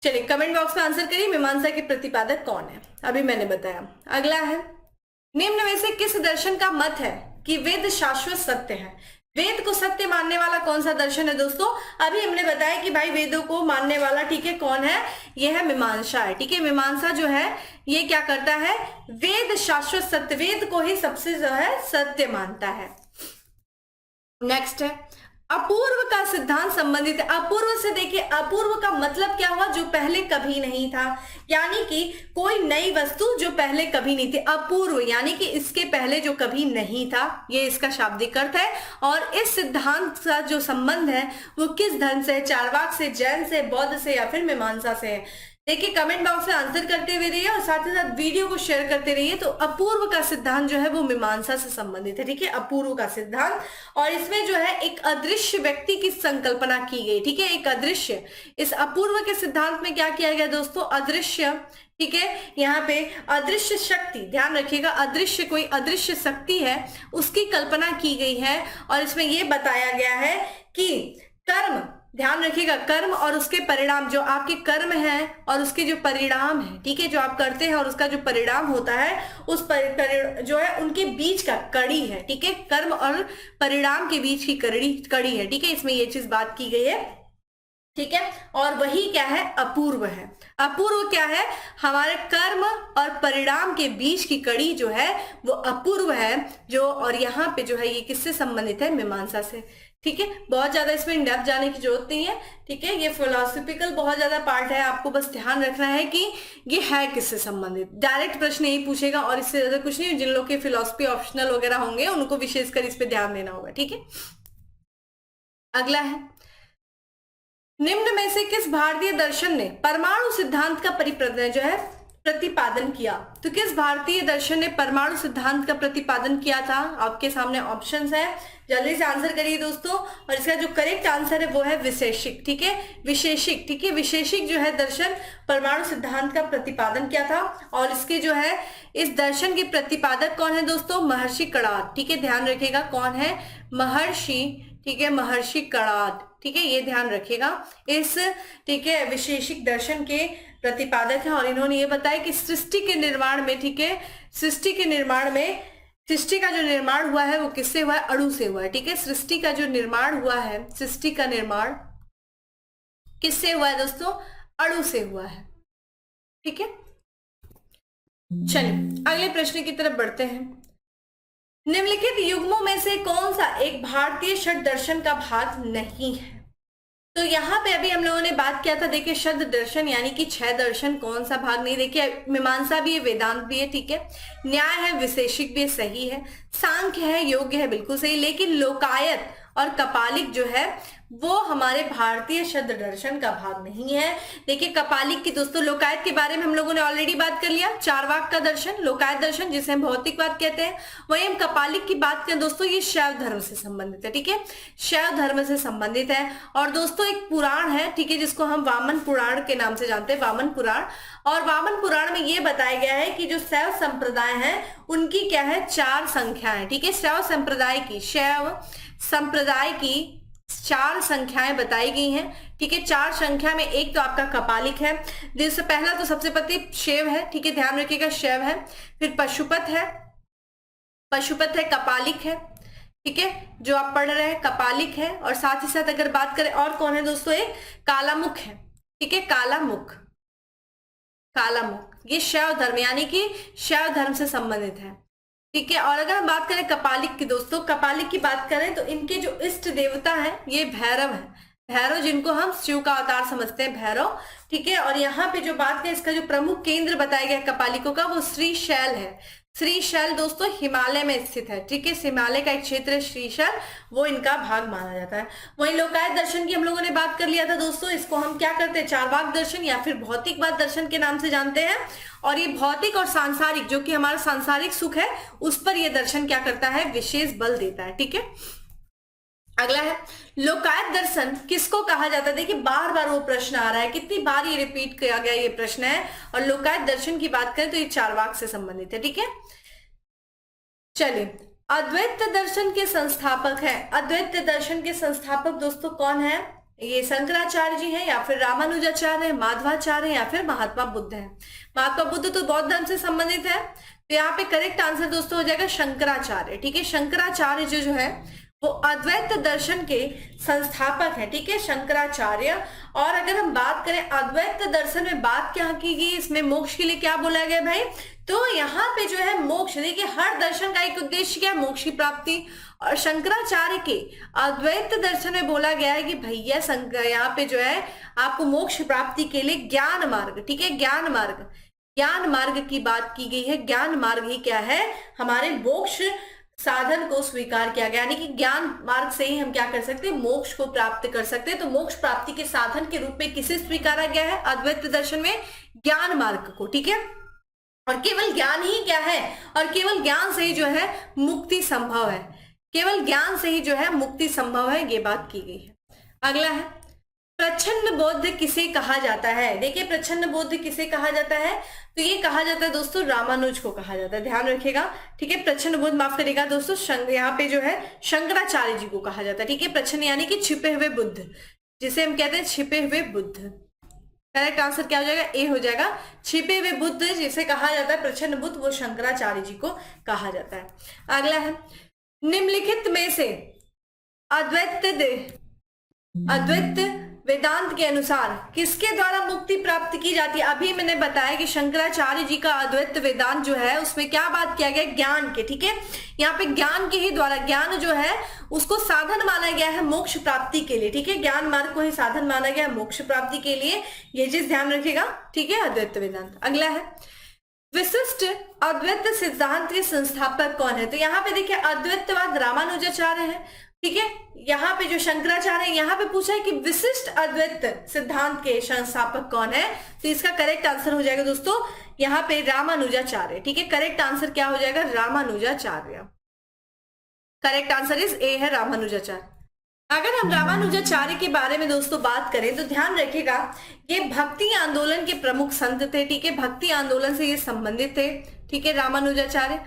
चलिए कमेंट बॉक्स में आंसर करिए, मीमांसा के प्रतिपादक कौन है, अभी मैंने बताया। अगला है, निम्न में से किस दर्शन का मत है कि वेद शाश्वत सत्य है? वेद को सत्य मानने वाला कौन सा दर्शन है दोस्तों? अभी हमने बताया कि भाई वेदों को मानने वाला, ठीक है, कौन है? यह है मीमांसा है, ठीक है। मीमांसा जो है ये क्या करता है? वेद शाश्वत सत्य, वेद को ही सबसे जो है सत्य मानता है। नेक्स्ट है, अपूर्व का सिद्धांत संबंधित है। अपूर्व से देखिए, अपूर्व का मतलब क्या हुआ? जो पहले कभी नहीं था, यानी कि कोई नई वस्तु जो पहले कभी नहीं थी। अपूर्व यानी कि इसके पहले जो कभी नहीं था, ये इसका शाब्दिक अर्थ है। और इस सिद्धांत का जो संबंध है वो किस धर्म से है? चार्वाक से, जैन से, बौद्ध से या फिर मीमांसा से है? देखिए कमेंट बॉक्स में आंसर करते हुए रहिए और साथ ही साथ वीडियो को शेयर करते रहिए। तो अपूर्व का सिद्धांत जो है वो मीमांसा से संबंधित है, ठीक है, अपूर्व का सिद्धांत। और इसमें जो है एक अदृश्य व्यक्ति की संकल्पना की गई, ठीक है, एक अदृश्य। इस अपूर्व के सिद्धांत में क्या किया गया दोस्तों? अदृश्य, ठीक है, यहाँ पे अदृश्य शक्ति, ध्यान रखिएगा, अदृश्य कोई अदृश्य शक्ति है उसकी कल्पना की गई है। और इसमें यह बताया गया है कि कर्म, ध्यान रखिएगा, कर्म और उसके परिणाम, जो आपके कर्म हैं और उसके जो परिणाम है, ठीक है, जो आप करते हैं और उसका जो परिणाम होता है, उस जो है उनके बीच का कड़ी है, ठीक है, कर्म और परिणाम के बीच की कड़ी है, ठीक है, इसमें ये चीज बात की गई है, ठीक है। और वही क्या है? अपूर्व है। अपूर्व क्या है? हमारे कर्म और परिणाम के बीच की कड़ी जो है वो अपूर्व है, जो, और यहाँ पे जो है ये किससे संबंधित है? मीमांसा से, ठीक है। बहुत ज्यादा इसमें इन डेप्थ जाने की जरूरत नहीं है, ठीक है, ये फिलोसॉफिकल बहुत ज्यादा पार्ट है, आपको बस ध्यान रखना है कि ये है किससे संबंधित। डायरेक्ट प्रश्न यही पूछेगा और इससे ज्यादा कुछ नहीं। जिन लोग के फिलोसफी ऑप्शनल वगैरह होंगे उनको विशेषकर इस पे ध्यान देना होगा, ठीक है। अगला है, निम्न में से किस भारतीय दर्शन ने परमाणु सिद्धांत का प्रतिपादन किया? तो किस भारतीय दर्शन ने परमाणु सिद्धांत का प्रतिपादन किया था? आपके सामने ऑप्शंस है, जल्दी से आंसर करिए दोस्तों। और इसका जो करेक्ट आंसर है वो है विशेषिक, ठीक है, विशेषिक, ठीक है, विशेषिक जो है दर्शन परमाणु सिद्धांत का प्रतिपादन किया था। और इसके जो है इस दर्शन के प्रतिपादक कौन है दोस्तों? महर्षि कणाद, ठीक है, ध्यान रखिएगा कौन है? महर्षि, ठीक है, महर्षि कणाद, ठीक है, ये ध्यान रखिएगा। इस, ठीक है, विशेषिक दर्शन के प्रतिपादक है। और इन्होंने ये बताया कि सृष्टि के निर्माण में, ठीक है, सृष्टि के निर्माण में, सृष्टि का जो निर्माण हुआ है वो किससे हुआ है? अणु से हुआ है, ठीक है। सृष्टि का जो निर्माण हुआ है, सृष्टि का निर्माण किससे हुआ है दोस्तों? अणु से हुआ है, ठीक है। चलिए अगले प्रश्न की तरफ बढ़ते हैं। निम्नलिखित युग्मों में से कौन सा एक भारतीय षड दर्शन का भाग नहीं है? तो यहाँ पे अभी हम लोगों ने बात किया था, देखिए षड दर्शन यानी कि 6 दर्शन, कौन सा भाग नहीं? देखिए मीमांसा भी है, वेदांत भी है, ठीक है, न्याय है, विशेषिक भी सही है, सांख्य है, योग्य है, बिल्कुल सही। लेकिन लोकायत और कपालिक जो है वो हमारे भारतीय षड दर्शन का भाग नहीं है। देखिए कपालिक की दोस्तों, लोकायत के बारे में हम लोगों ने ऑलरेडी बात कर लिया, चारवाक का दर्शन, लोकायत दर्शन जिसे हम भौतिकवाद कहते हैं। वहीं हम कपालिक की बात करें दोस्तों, ये शैव धर्म से संबंधित है, ठीक है, शैव धर्म से संबंधित है। और दोस्तों एक पुराण है, ठीक है, जिसको हम वामन पुराण के नाम से जानते हैं, वामन पुराण। और वामन पुराण में ये बताया गया है कि जो शैव संप्रदाय है उनकी क्या है? 4 संख्याएं, ठीक है, शैव संप्रदाय की, शैव संप्रदाय की 4 संख्याएं बताई गई हैं, ठीक है। 4 संख्या में एक तो आपका कपालिक है, जिससे पहला तो सबसे पति शैव है, ठीक है, ध्यान रखिएगा, शैव है। फिर पशुपत है, पशुपत है, कपालिक है, ठीक है, जो आप पढ़ रहे हैं कपालिक है। और साथ ही साथ अगर बात करें और कौन है दोस्तों, एक कालामुख है, ठीक है, कालामुख, कालामुख, ये शैव धर्म यानी कि शैव धर्म से संबंधित है, ठीक है। और अगर हम बात करें कपालिक की दोस्तों, कपालिक की बात करें तो इनके जो इष्ट देवता हैं ये भैरव है, भैरव जिनको हम शिव का अवतार समझते हैं, भैरव, ठीक है। और यहाँ पे जो बात करें, इसका जो प्रमुख केंद्र बताया गया कपालिकों का वो श्रीशैल है। श्रीशैल दोस्तों हिमालय में स्थित है, ठीक है, हिमालय का एक क्षेत्र है श्रीशैल, वो इनका भाग माना जाता है। वहीं लोकायत दर्शन की हम लोगों ने बात कर लिया था दोस्तों, इसको हम क्या करते हैं? चारवाक दर्शन या फिर भौतिकवाद दर्शन के नाम से जानते हैं। और ये भौतिक और सांसारिक, जो कि हमारा सांसारिक सुख है, उस पर ये दर्शन क्या करता है? विशेष बल देता है, ठीक है। अगला है, लोकायत दर्शन किसको कहा जाता है? देखिए बार बार वो प्रश्न आ रहा है, कितनी बार ये रिपीट किया गया ये प्रश्न है। और लोकायत दर्शन की बात करें तो ये चारवाक से संबंधित है, ठीक है। चलिए, अद्वैत दर्शन के संस्थापक है, अद्वैत दर्शन के संस्थापक दोस्तों कौन है? ये शंकराचार्य जी हैं या फिर रामानुजाचार्य है, माधवाचार्य है या फिर महात्मा बुद्ध है। महात्मा बुद्ध तो बौद्ध धर्म से संबंधित है, तो यहाँ पे करेक्ट आंसर दोस्तों हो जाएगा शंकराचार्य। ठीक है, शंकराचार्य जो है वो अद्वैत दर्शन के संस्थापक है। ठीक है, शंकराचार्य। और अगर हम बात करें अद्वैत दर्शन में बात क्या की गई, इसमें मोक्ष के लिए क्या बोला गया भाई, तो यहाँ पे जो है मोक्ष, देखिए हर दर्शन का एक उद्देश्य क्या है, मोक्ष की प्राप्ति। और शंकराचार्य के अद्वैत दर्शन में बोला गया है कि भैया यहाँ पे जो है आपको मोक्ष प्राप्ति के लिए ज्ञान मार्ग, ठीक है, ज्ञान मार्ग की बात की गई है। ज्ञान मार्ग ही क्या है, हमारे मोक्ष साधन को स्वीकार किया गया, यानी कि ज्ञान मार्ग से ही हम क्या कर सकते हैं, मोक्ष को प्राप्त कर सकते हैं। तो मोक्ष प्राप्ति के साधन के रूप में किसे स्वीकारा गया है अद्वैत दर्शन में, ज्ञान मार्ग को। ठीक है, और केवल ज्ञान ही क्या है, और केवल ज्ञान से ही जो है मुक्ति संभव है, केवल ज्ञान से ही जो है मुक्ति संभव है, ये बात की गई है। अगला है प्रच्छन्न बौद्ध किसे कहा जाता है। देखिए प्रच्छन्न बौद्ध किसे कहा जाता है, तो ये कहा जाता है दोस्तों रामानुज को कहा जाता है, ध्यान रखिएगा। ठीक है, प्रच्छन्न बौद्ध माफ करेगा दोस्तों, यहाँ पे जो है शंकराचार्य जी को कहा जाता है। ठीक है, प्रच्छन्न यानी कि छिपे हुए बुद्ध, जिसे हम कहते हैं छिपे हुए बुद्ध। करेक्ट आंसर क्या हो जाएगा, ए हो जाएगा। छिपे हुए बुद्ध जिसे कहा जाता है प्रच्छन्न बुद्ध, वो शंकराचार्य जी को कहा जाता है। अगला है निम्नलिखित में से अद्वैत वेदांत के अनुसार किसके द्वारा मुक्ति प्राप्त की जाती है। अभी मैंने बताया कि शंकराचार्य जी का अद्वैत वेदांत जो है उसमें क्या बात किया गया, ज्ञान के। ठीक है, यहाँ पे ज्ञान के ही द्वारा, ज्ञान जो है उसको साधन माना गया है मोक्ष प्राप्ति के लिए। ठीक है, ज्ञान मार्ग को ही साधन माना गया है मोक्ष प्राप्ति के लिए, ये चीज ध्यान रखिएगा। ठीक है, अद्वैत वेदांत। अगला है विशिष्ट अद्वैत सिद्धांत के संस्थापक कौन है। तो यहाँ पे देखिए अद्वैतवाद रामानुजाचार्य है। ठीक है, यहाँ पे जो शंकराचार्य है, यहाँ पे पूछा है कि विशिष्ट अद्वैत सिद्धांत के संस्थापक कौन है, तो इसका करेक्ट आंसर हो जाएगा दोस्तों यहाँ पे रामानुजाचार्य। ठीक है, करेक्ट आंसर क्या हो जाएगा, Ramanujacharya. Correct answer is a है, रामानुजाचार्य। अगर हम रामानुजाचार्य के बारे में दोस्तों बात करें तो ध्यान रखिएगा ये भक्ति आंदोलन के प्रमुख संत थे। ठीक है, भक्ति आंदोलन से ये संबंधित थे। ठीक है, रामानुजाचार्य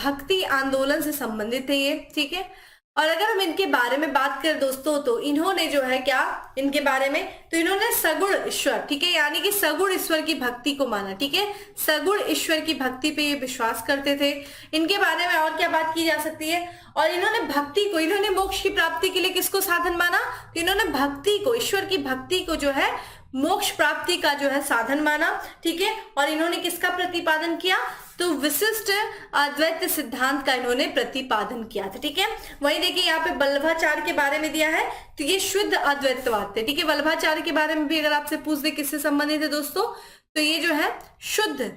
भक्ति आंदोलन से संबंधित थे ये। ठीक है, और अगर हम इनके बारे में बात करें दोस्तों तो इन्होंने जो है क्या, इनके बारे में तो इन्होंने सगुण ईश्वर, ठीक है, यानी कि सगुण ईश्वर की भक्ति को माना। ठीक है, सगुण ईश्वर की भक्ति पे ये विश्वास करते थे। इनके बारे में और क्या बात की जा सकती है, और इन्होंने भक्ति को, इन्होंने मोक्ष की प्राप्ति के लिए किसको साधन माना, तो इन्होंने भक्ति को, ईश्वर की भक्ति को जो है मोक्ष प्राप्ति का जो है साधन माना। ठीक है, और इन्होंने किसका प्रतिपादन किया, तो विशिष्ट अद्वैत सिद्धांत का इन्होंने प्रतिपादन किया था। ठीक है, वही देखिए यहाँ पे वल्लभाचार्य के बारे में दिया है, तो ये शुद्ध अद्वैतवाद थे। ठीक है, वल्लभाचार्य के बारे में भी अगर आपसे पूछ दे किससे संबंधित है दोस्तों, तो ये जो है शुद्ध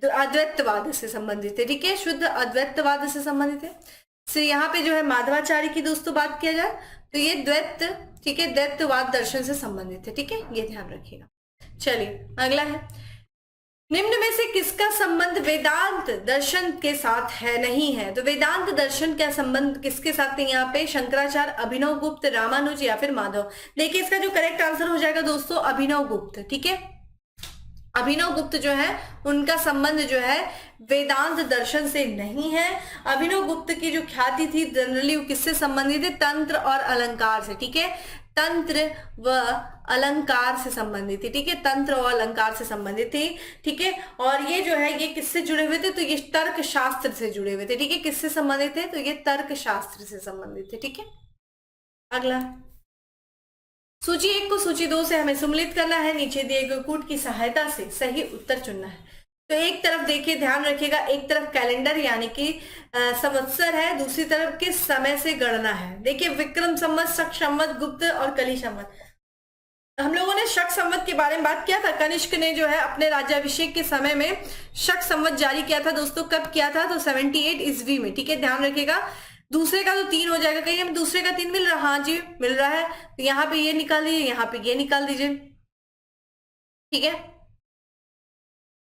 अद्वैतवाद से संबंधित है। ठीक है, शुद्ध अद्वैतवाद से संबंधित है। से यहाँ पे जो है माधवाचार्य की दोस्तों बात किया जाए तो ये द्वैत, ठीक है, द्वैतवाद दर्शन से संबंधित है। ठीक है, ये ध्यान रखिएगा। चलिए अगला है निम्न में से किसका संबंध वेदांत दर्शन के साथ है, नहीं है। तो वेदांत दर्शन का संबंध किसके साथ है, यहाँ पे शंकराचार्य, अभिनव गुप्त, रामानुज या फिर माधव। देखिए इसका जो करेक्ट आंसर हो जाएगा दोस्तों अभिनव गुप्त। ठीक है, अभिनव गुप्त जो है उनका संबंध जो है वेदांत दर्शन से नहीं है। अभिनव गुप्त की जो ख्याति थी जनरली वो किससे संबंधित है, तंत्र और अलंकार से। ठीक है, तंत्र व अलंकार से संबंधित थी। ठीक है, तंत्र और अलंकार से संबंधित थी। ठीक है, और ये जो है ये किससे जुड़े हुए थे, तो ये तर्क शास्त्र से जुड़े हुए थे। ठीक है, किससे संबंधित थे, तो ये तर्क शास्त्र से संबंधित थे। ठीक है, अगला सूची 1 को सूची 2 से हमें सम्मिलित करना है, नीचे दिए गए कूट की सहायता से सही उत्तर चुनना है। तो एक तरफ देखिए ध्यान रखिएगा, एक तरफ कैलेंडर यानी कि संवत्सर है, दूसरी तरफ किस समय से गणना है। देखिए विक्रम संवत, शक संवत, गुप्त और कली संवत। हम लोगों ने शक संवत के बारे में बात किया था। कनिष्क ने जो है अपने राज्याभिषेक के समय में शक संवत जारी किया था दोस्तों। कब किया था, तो 78 ईस्वी में। ठीक है, ध्यान रखिएगा। दूसरे का तो 3 हो जाएगा, कहीं हमें दूसरे का 3 मिल रहा, हाँ जी मिल रहा है, तो यहाँ पे ये निकाल दीजिए, यहाँ पे ये निकाल दीजिए। ठीक है,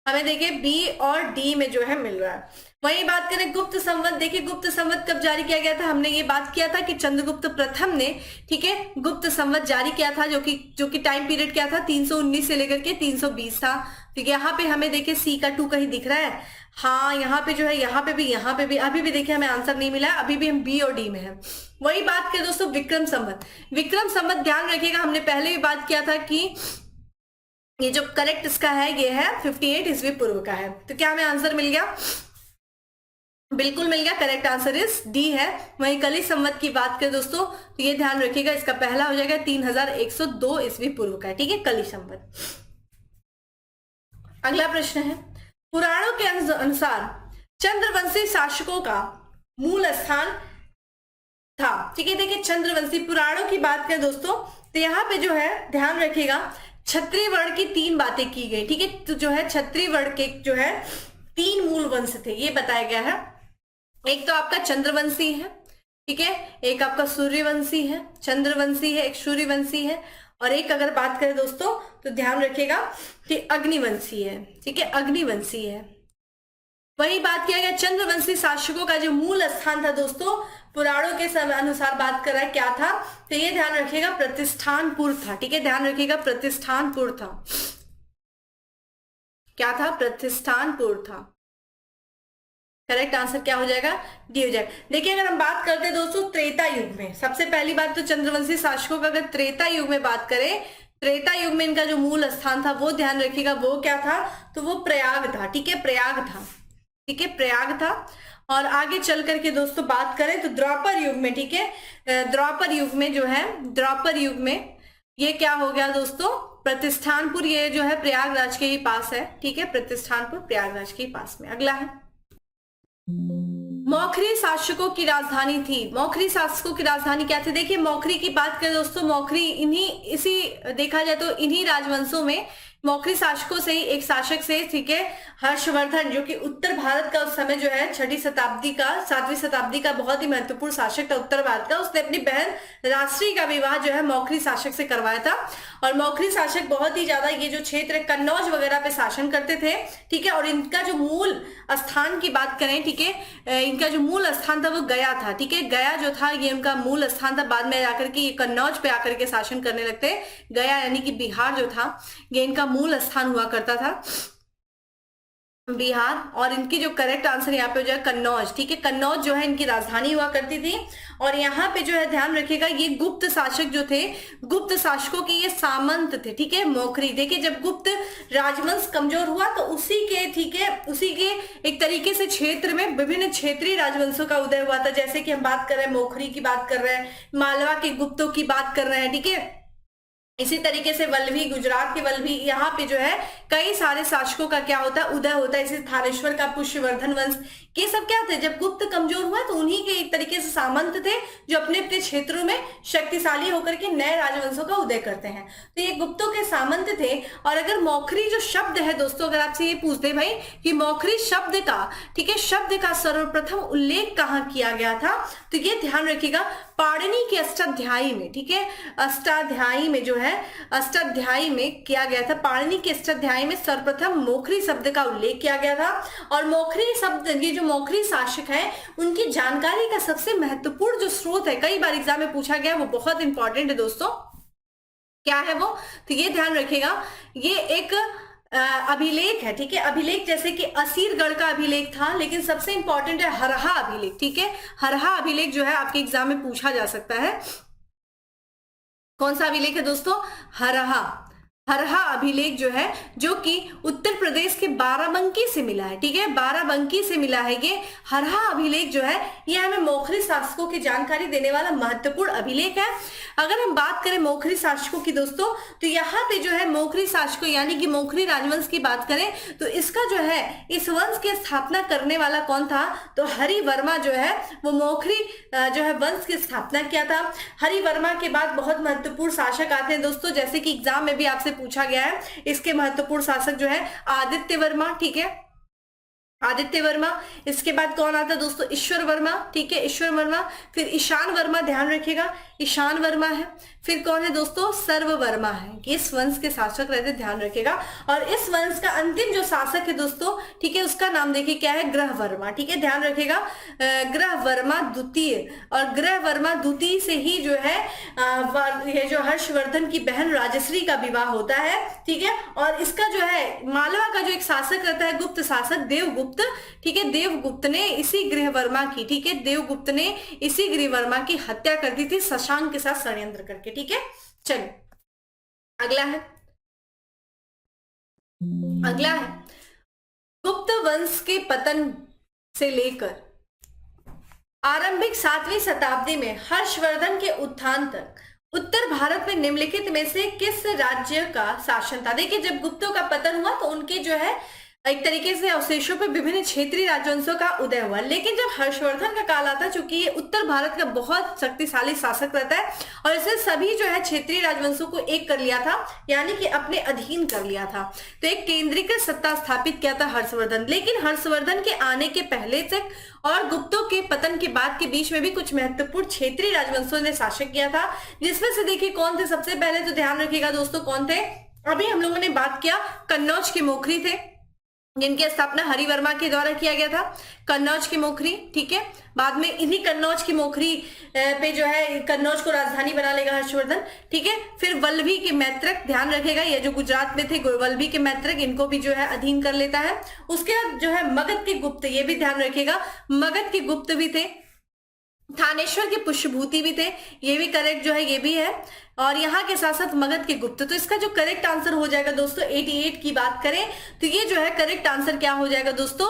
हमें देखिए बी और डी में जो है मिल रहा है। वही बात करें गुप्त संवत, देखिए गुप्त संवत कब जारी किया गया था, हमने ये बात किया था कि चंद्रगुप्त प्रथम ने, ठीक है, गुप्त संवत जारी किया था, जो कि टाइम पीरियड क्या था, 319 से लेकर के 320 था। तो यहाँ पे हमें देखिए सी का 2 कहीं दिख रहा है, हाँ यहाँ पे जो है, यहाँ पे भी अभी भी देखिए हमें आंसर नहीं मिला, अभी भी हम बी और डी में है। वही बात करें दोस्तों विक्रम संवत, विक्रम संवत ध्यान रखिएगा, हमने पहले भी बात किया था कि ये जो करेक्ट इसका है ये है 58 ईस्वी पूर्व का है। तो क्या हमें आंसर मिल गया? बिल्कुल मिल गया, करेक्ट आंसर इज डी है। वहीं कली संवत की बात करें दोस्तों तो ये ध्यान रखिएगा, इसका पहला हो जाएगा 3102 ईस्वी पूर्व का है, ठीक है, कली संवत। अगला प्रश्न है, पुराणों के अनुसार चंद्रवंशी शासकों का मूल स्थान था, ठीक है। देखिए चंद्रवंशी पुराणों की बात करें दोस्तों तो यहाँ पे जो है ध्यान रखिएगा क्षत्रिय वर्ण की 3 बातें की गई, ठीक है। तो जो है क्षत्रिय वर्ण के जो है 3 मूल वंश थे, ये बताया गया है। एक तो आपका चंद्रवंशी है, ठीक है, एक आपका सूर्यवंशी है, चंद्रवंशी है, एक सूर्यवंशी है, और एक अगर बात करें दोस्तों तो ध्यान रखिएगा कि अग्निवंशी है, ठीक है, अग्निवंशी है। वही बात किया गया चंद्रवंशी शासकों का जो मूल स्थान था दोस्तों पुराणों के अनुसार बात कर रहा है क्या था, तो ये ध्यान रखिएगा प्रतिष्ठानपुर था, ठीक है, ध्यान रखिएगा प्रतिष्ठानपुर था। क्या था? प्रतिष्ठानपुर था। करेक्ट आंसर क्या हो जाएगा? डी हो जाएगा। देखिए अगर हम बात करते हैं दोस्तों त्रेता युग में, सबसे पहली बात तो चंद्रवंशी शासकों का अगर त्रेता युग में बात करें, त्रेता युग में इनका जो मूल स्थान था वो ध्यान रखिएगा वो क्या था, तो वो प्रयाग था, ठीक है, प्रयाग था, ठीक है, प्रयाग था। और आगे चल करके दोस्तों बात करें तो द्वापर युग में, ठीक है, द्वापर युग में जो है, द्वापर युग में ये क्या हो गया दोस्तों, प्रतिष्ठानपुर, ये जो है प्रयागराज के ही पास है, ठीक है, प्रतिष्ठानपुर प्रयागराज के ही पास में। अगला है, मौखरी शासकों की राजधानी थी, मौखरी शासकों की राजधानी क्या थी? देखिए मौखरी की बात करें दोस्तों, मौखरी इसी देखा जाए तो इन्हीं राजवंशों में मौखरी शासकों से ही एक शासक से, ठीक है, हर्षवर्धन, जो कि उत्तर भारत का उस समय जो है 6वीं शताब्दी का 7वीं शताब्दी का बहुत ही महत्वपूर्ण शासक था उत्तर भारत का, उसने अपनी बहन राष्ट्रीय का विवाह जो है मौखरी शासक से करवाया था। और मौखरी शासक बहुत ही ज्यादा ये जो क्षेत्र कन्नौज वगैरह पे शासन करते थे, ठीक है, और इनका जो मूल स्थान की बात करें, ठीक है, इनका जो मूल स्थान था वो गया था, ठीक है, गया जो था ये उनका मूल स्थान था। बाद में आकर के ये कन्नौज पे आकर के शासन करने लगते, गया यानी कि बिहार जो था ये इनका मूल स्थान हुआ करता था, बिहार। और इनकी जो करेक्ट आंसर यहाँ पे हो जाए कन्नौज, ठीक है, कन्नौज जो है इनकी राजधानी हुआ करती थी। और यहाँ पे जो है ध्यान रखिएगा ये गुप्त शासक जो थे, गुप्त शासकों के ये सामंत थे, ठीक है, मौखरी। देखिए जब गुप्त राजवंश कमजोर हुआ तो उसी के, ठीक है, उसी के एक तरीके से क्षेत्र में विभिन्न क्षेत्रीय राजवंशों का उदय हुआ था। जैसे कि हम बात कर रहे हैं मौखरी की बात कर रहे हैं, मालवा के गुप्तों की बात कर रहे हैं, ठीक है, इसी तरीके से वल्लभी, गुजरात के वल्लभी, यहाँ पे जो है कई सारे शासकों का क्या होता है, उदय होता है। इसी थानेश्वर का पुष्यवर्धन वंश, ये सब क्या थे, जब गुप्त कमजोर हुआ तो उन्हीं के एक तरीके से सामंत थे जो अपने अपने क्षेत्रों में शक्तिशाली होकर के नए राजवंशों का उदय करते हैं। तो ये गुप्तों के सामंत थे। और अगर मौखरी जो शब्द है दोस्तों, अगर आपसे ये पूछते भाई कि मौखरी शब्द का, ठीक है, शब्द का सर्वप्रथम उल्लेख कहाँ किया गया था, तो ये ध्यान रखिएगा पाणिनि के अष्टाध्यायी में, ठीक है, अष्टाध्यायी में जो है, अष्टाध्यायी में किया गया था, पाणिनि के अष्टाध्यायी में सर्वप्रथम मौखरी शब्द का उल्लेख किया गया था। और मौखरी शब्द, ये जो मौखरी शासक है उनकी जानकारी का सबसे महत्वपूर्ण जो स्रोत है, कई बार एग्जाम में पूछा गया, वो बहुत इंपॉर्टेंट है दोस्तों, क्या है वो, तो ये ध्यान रखिएगा, ये एक अभिलेख है, ठीक है, अभिलेख जैसे कि असीरगढ़ का अभिलेख था, लेकिन सबसे इंपॉर्टेंट है हरहा अभिलेख, ठीक है, हरहा अभिलेख जो है आपके एग्जाम में पूछा जा सकता है। कौन सा अभिलेख है दोस्तों? हरहा, हरहा अभिलेख जो है, जो कि उत्तर प्रदेश के बाराबंकी से मिला है, ठीक है, बाराबंकी से मिला है। ये हरहा अभिलेख जो है ये हमें मौखरी शासकों की जानकारी देने वाला महत्वपूर्ण अभिलेख है। अगर हम बात करें मौखरी शासकों की दोस्तों, तो यहाँ पे जो है मौखरी शासकों यानी कि मौखरी राजवंश की बात करें तो इसका जो है, इस वंश की स्थापना करने वाला कौन था, तो हरिवर्मा जो है वो मौखरी जो है वंश की स्थापना किया था। हरिवर्मा के बाद बहुत महत्वपूर्ण शासक आते हैं दोस्तों, जैसे कि एग्जाम में भी आपसे पूछा गया है, इसके महत्वपूर्ण शासक जो है आदित्य वर्मा, ठीक है, आदित्य वर्मा। इसके बाद कौन आता है दोस्तों, ईश्वर वर्मा, ठीक है, ईश्वर वर्मा। फिर ईशान वर्मा, ध्यान रखिएगा ईशान वर्मा है। फिर कौन है दोस्तों, सर्व वर्मा है, इस वंश के शासक रहते, ध्यान रखिएगा। और इस वंश का अंतिम जो शासक है दोस्तों, ठीक है, उसका नाम देखिए क्या है, ग्रह वर्मा, ठीक है, ध्यान रखिएगा, ग्रह वर्मा द्वितीय। और ग्रह वर्मा द्वितीय से ही जो है ये जो हर्षवर्धन की बहन राजश्री का विवाह होता है, ठीक है। और इसका जो है मालवा का जो एक शासक रहता है, गुप्त शासक देवगुप्त, ठीक है, देवगुप्त ने इसी गृह वर्मा की, ठीक है, देवगुप्त ने इसी गृह वर्मा की हत्या कर दी थी शशांक के साथ षड्यंत्र करके, ठीक है। चलिए अगला है, अगला है गुप्त वंश के पतन से लेकर आरंभिक 7वीं शताब्दी में हर्षवर्धन के उत्थान तक उत्तर भारत में निम्नलिखित में से किस राज्य का शासन था। देखिए जब गुप्तों का पतन हुआ तो उनके जो है एक तरीके से अवशेषों पर विभिन्न क्षेत्रीय राजवंशों का उदय हुआ, लेकिन जब हर्षवर्धन का काल आता, चूंकि ये उत्तर भारत का बहुत शक्तिशाली शासक रहता है और इसने सभी जो है क्षेत्रीय राजवंशों को एक कर लिया था, यानी कि अपने अधीन कर लिया था। तो एक केंद्रीकृत सत्ता स्थापित किया था हर्षवर्धन। लेकिन हर्षवर्धन के आने के पहले तक और गुप्तों के पतन के बाद के बीच में भी कुछ महत्वपूर्ण क्षेत्रीय राजवंशों ने शासन किया था, जिसमें से देखिए कौन थे सबसे पहले, तो ध्यान रखिएगा दोस्तों कौन थे। अभी हम लोगों ने बात किया कन्नौज के मोखरी थे, जिनकी स्थापना हरिवर्मा के द्वारा किया गया था, कन्नौज की मोखरी, ठीक है। बाद में इन्हीं कन्नौज की मोखरी पे जो है कन्नौज को राजधानी बना लेगा हर्षवर्धन, ठीक है। फिर वल्लभी के मैत्रक, ध्यान रखेगा, ये जो गुजरात में थे वल्लभी के मैत्रक, इनको भी जो है अधीन कर लेता है। उसके बाद जो है मगध के गुप्त, ये भी ध्यान रखेगा, मगध के गुप्त भी थे, थानेश्वर के पुष्यभूति भी थे, ये भी करेक्ट जो है, ये भी है। और यहाँ के साथ साथ मगध के गुप्त। तो इसका जो करेक्ट आंसर हो जाएगा दोस्तों 88 की बात करें तो ये जो है करेक्ट आंसर क्या हो जाएगा दोस्तों,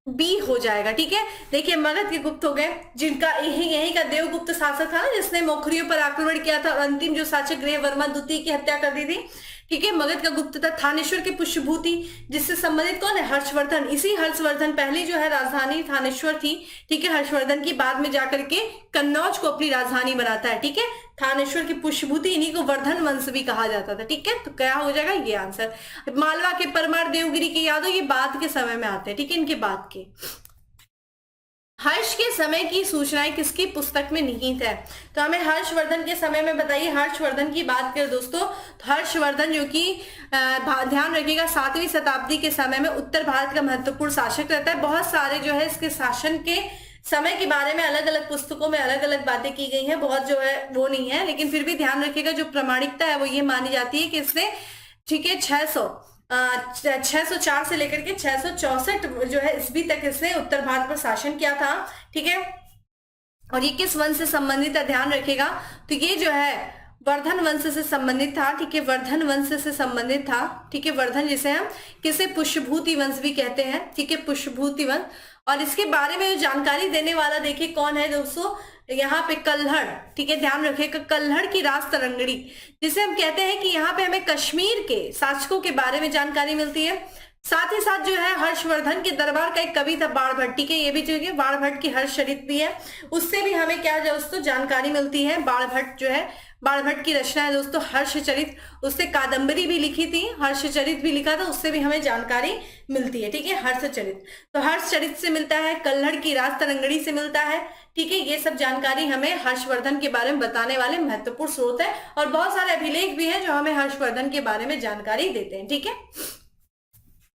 बी हो जाएगा, ठीक है। देखिए मगध के गुप्त हो गए, जिनका यही का देवगुप्त शासक था ना, जिसने मोखरियों पर आक्रमण किया था और अंतिम जो शासक गृह वर्मा द्वितीय की हत्या कर दी थी, ठीक है। मगध का गुप्त था। थानेश्वर के पुष्यभूति, जिससे संबंधित कौन है, हर्षवर्धन। इसी हर्षवर्धन पहले जो है राजधानी थानेश्वर थी, ठीक है, हर्षवर्धन की, बाद में जाकर के कन्नौज को अपनी राजधानी बनाता है, ठीक है। थानेश्वर की पुष्यभूति, इन्हीं को वर्धन वंश भी कहा जाता था, ठीक है। तो क्या हो जाएगा ये आंसर। मालवा के परमार, देवगिरी के यादव, ये बाद के समय में आते हैं, ठीक है, इनके बाद के। हर्ष के समय की सूचनाएं किसकी पुस्तक में निहित है, तो हमें हर्षवर्धन के समय में बताइए। हर्षवर्धन की बात करें दोस्तों, तो हर्षवर्धन जो कि ध्यान रखिएगा 7वीं शताब्दी के समय में उत्तर भारत का महत्वपूर्ण शासक रहता है। बहुत सारे जो है इसके शासन के समय के बारे में अलग अलग पुस्तकों में अलग अलग बातें की गई हैं, बहुत जो है वो नहीं है, लेकिन फिर भी ध्यान रखिएगा जो प्रामाणिकता है वो ये मानी जाती है कि इसने, ठीक है, 604 से लेकर के 664 जो है ईस्वी तक इसने उत्तर भारत पर शासन किया था, ठीक है। और ये किस वंश से संबंधित है, ध्यान रखिएगा, तो ये जो है वर्धन वंश से संबंधित था, ठीक है, वर्धन वंश से संबंधित था, ठीक है। वर्धन जिसे हम किसे पुष्यभूति वंश भी कहते हैं, ठीक है, पुष्यभूति वंश। और इसके बारे में जो जानकारी देने वाला देखिए कौन है दोस्तों, यहाँ पे कल्हड़, ठीक है, ध्यान रखिएगा, कल्हड़ की राज तरंगड़ी, जिसे हम कहते हैं कि यहाँ पे हमें कश्मीर के शासकों के बारे में जानकारी मिलती है। साथ ही साथ जो है हर्षवर्धन के दरबार का एक कवि था बाणभट्ट, ठीक है, ये भी जो है बाणभट्ट की हर्षचरित भी है, उससे भी हमें क्या दोस्तों जानकारी मिलती है। बाणभट्ट जो है, बाणभट्ट की रचना है दोस्तों हर्षचरित, उससे कादम्बरी भी लिखी थी, हर्षचरित भी लिखा था, उससे भी हमें जानकारी मिलती है, ठीक है, हर्षचरित। तो हर्षचरित से मिलता है, कल्हड़ की राज तरंगड़ी से मिलता है, ठीक है। ये सब जानकारी हमें हर्षवर्धन के बारे में बताने वाले महत्वपूर्ण स्रोत है, और बहुत सारे अभिलेख भी हैं जो हमें हर्षवर्धन के बारे में जानकारी देते हैं, ठीक है।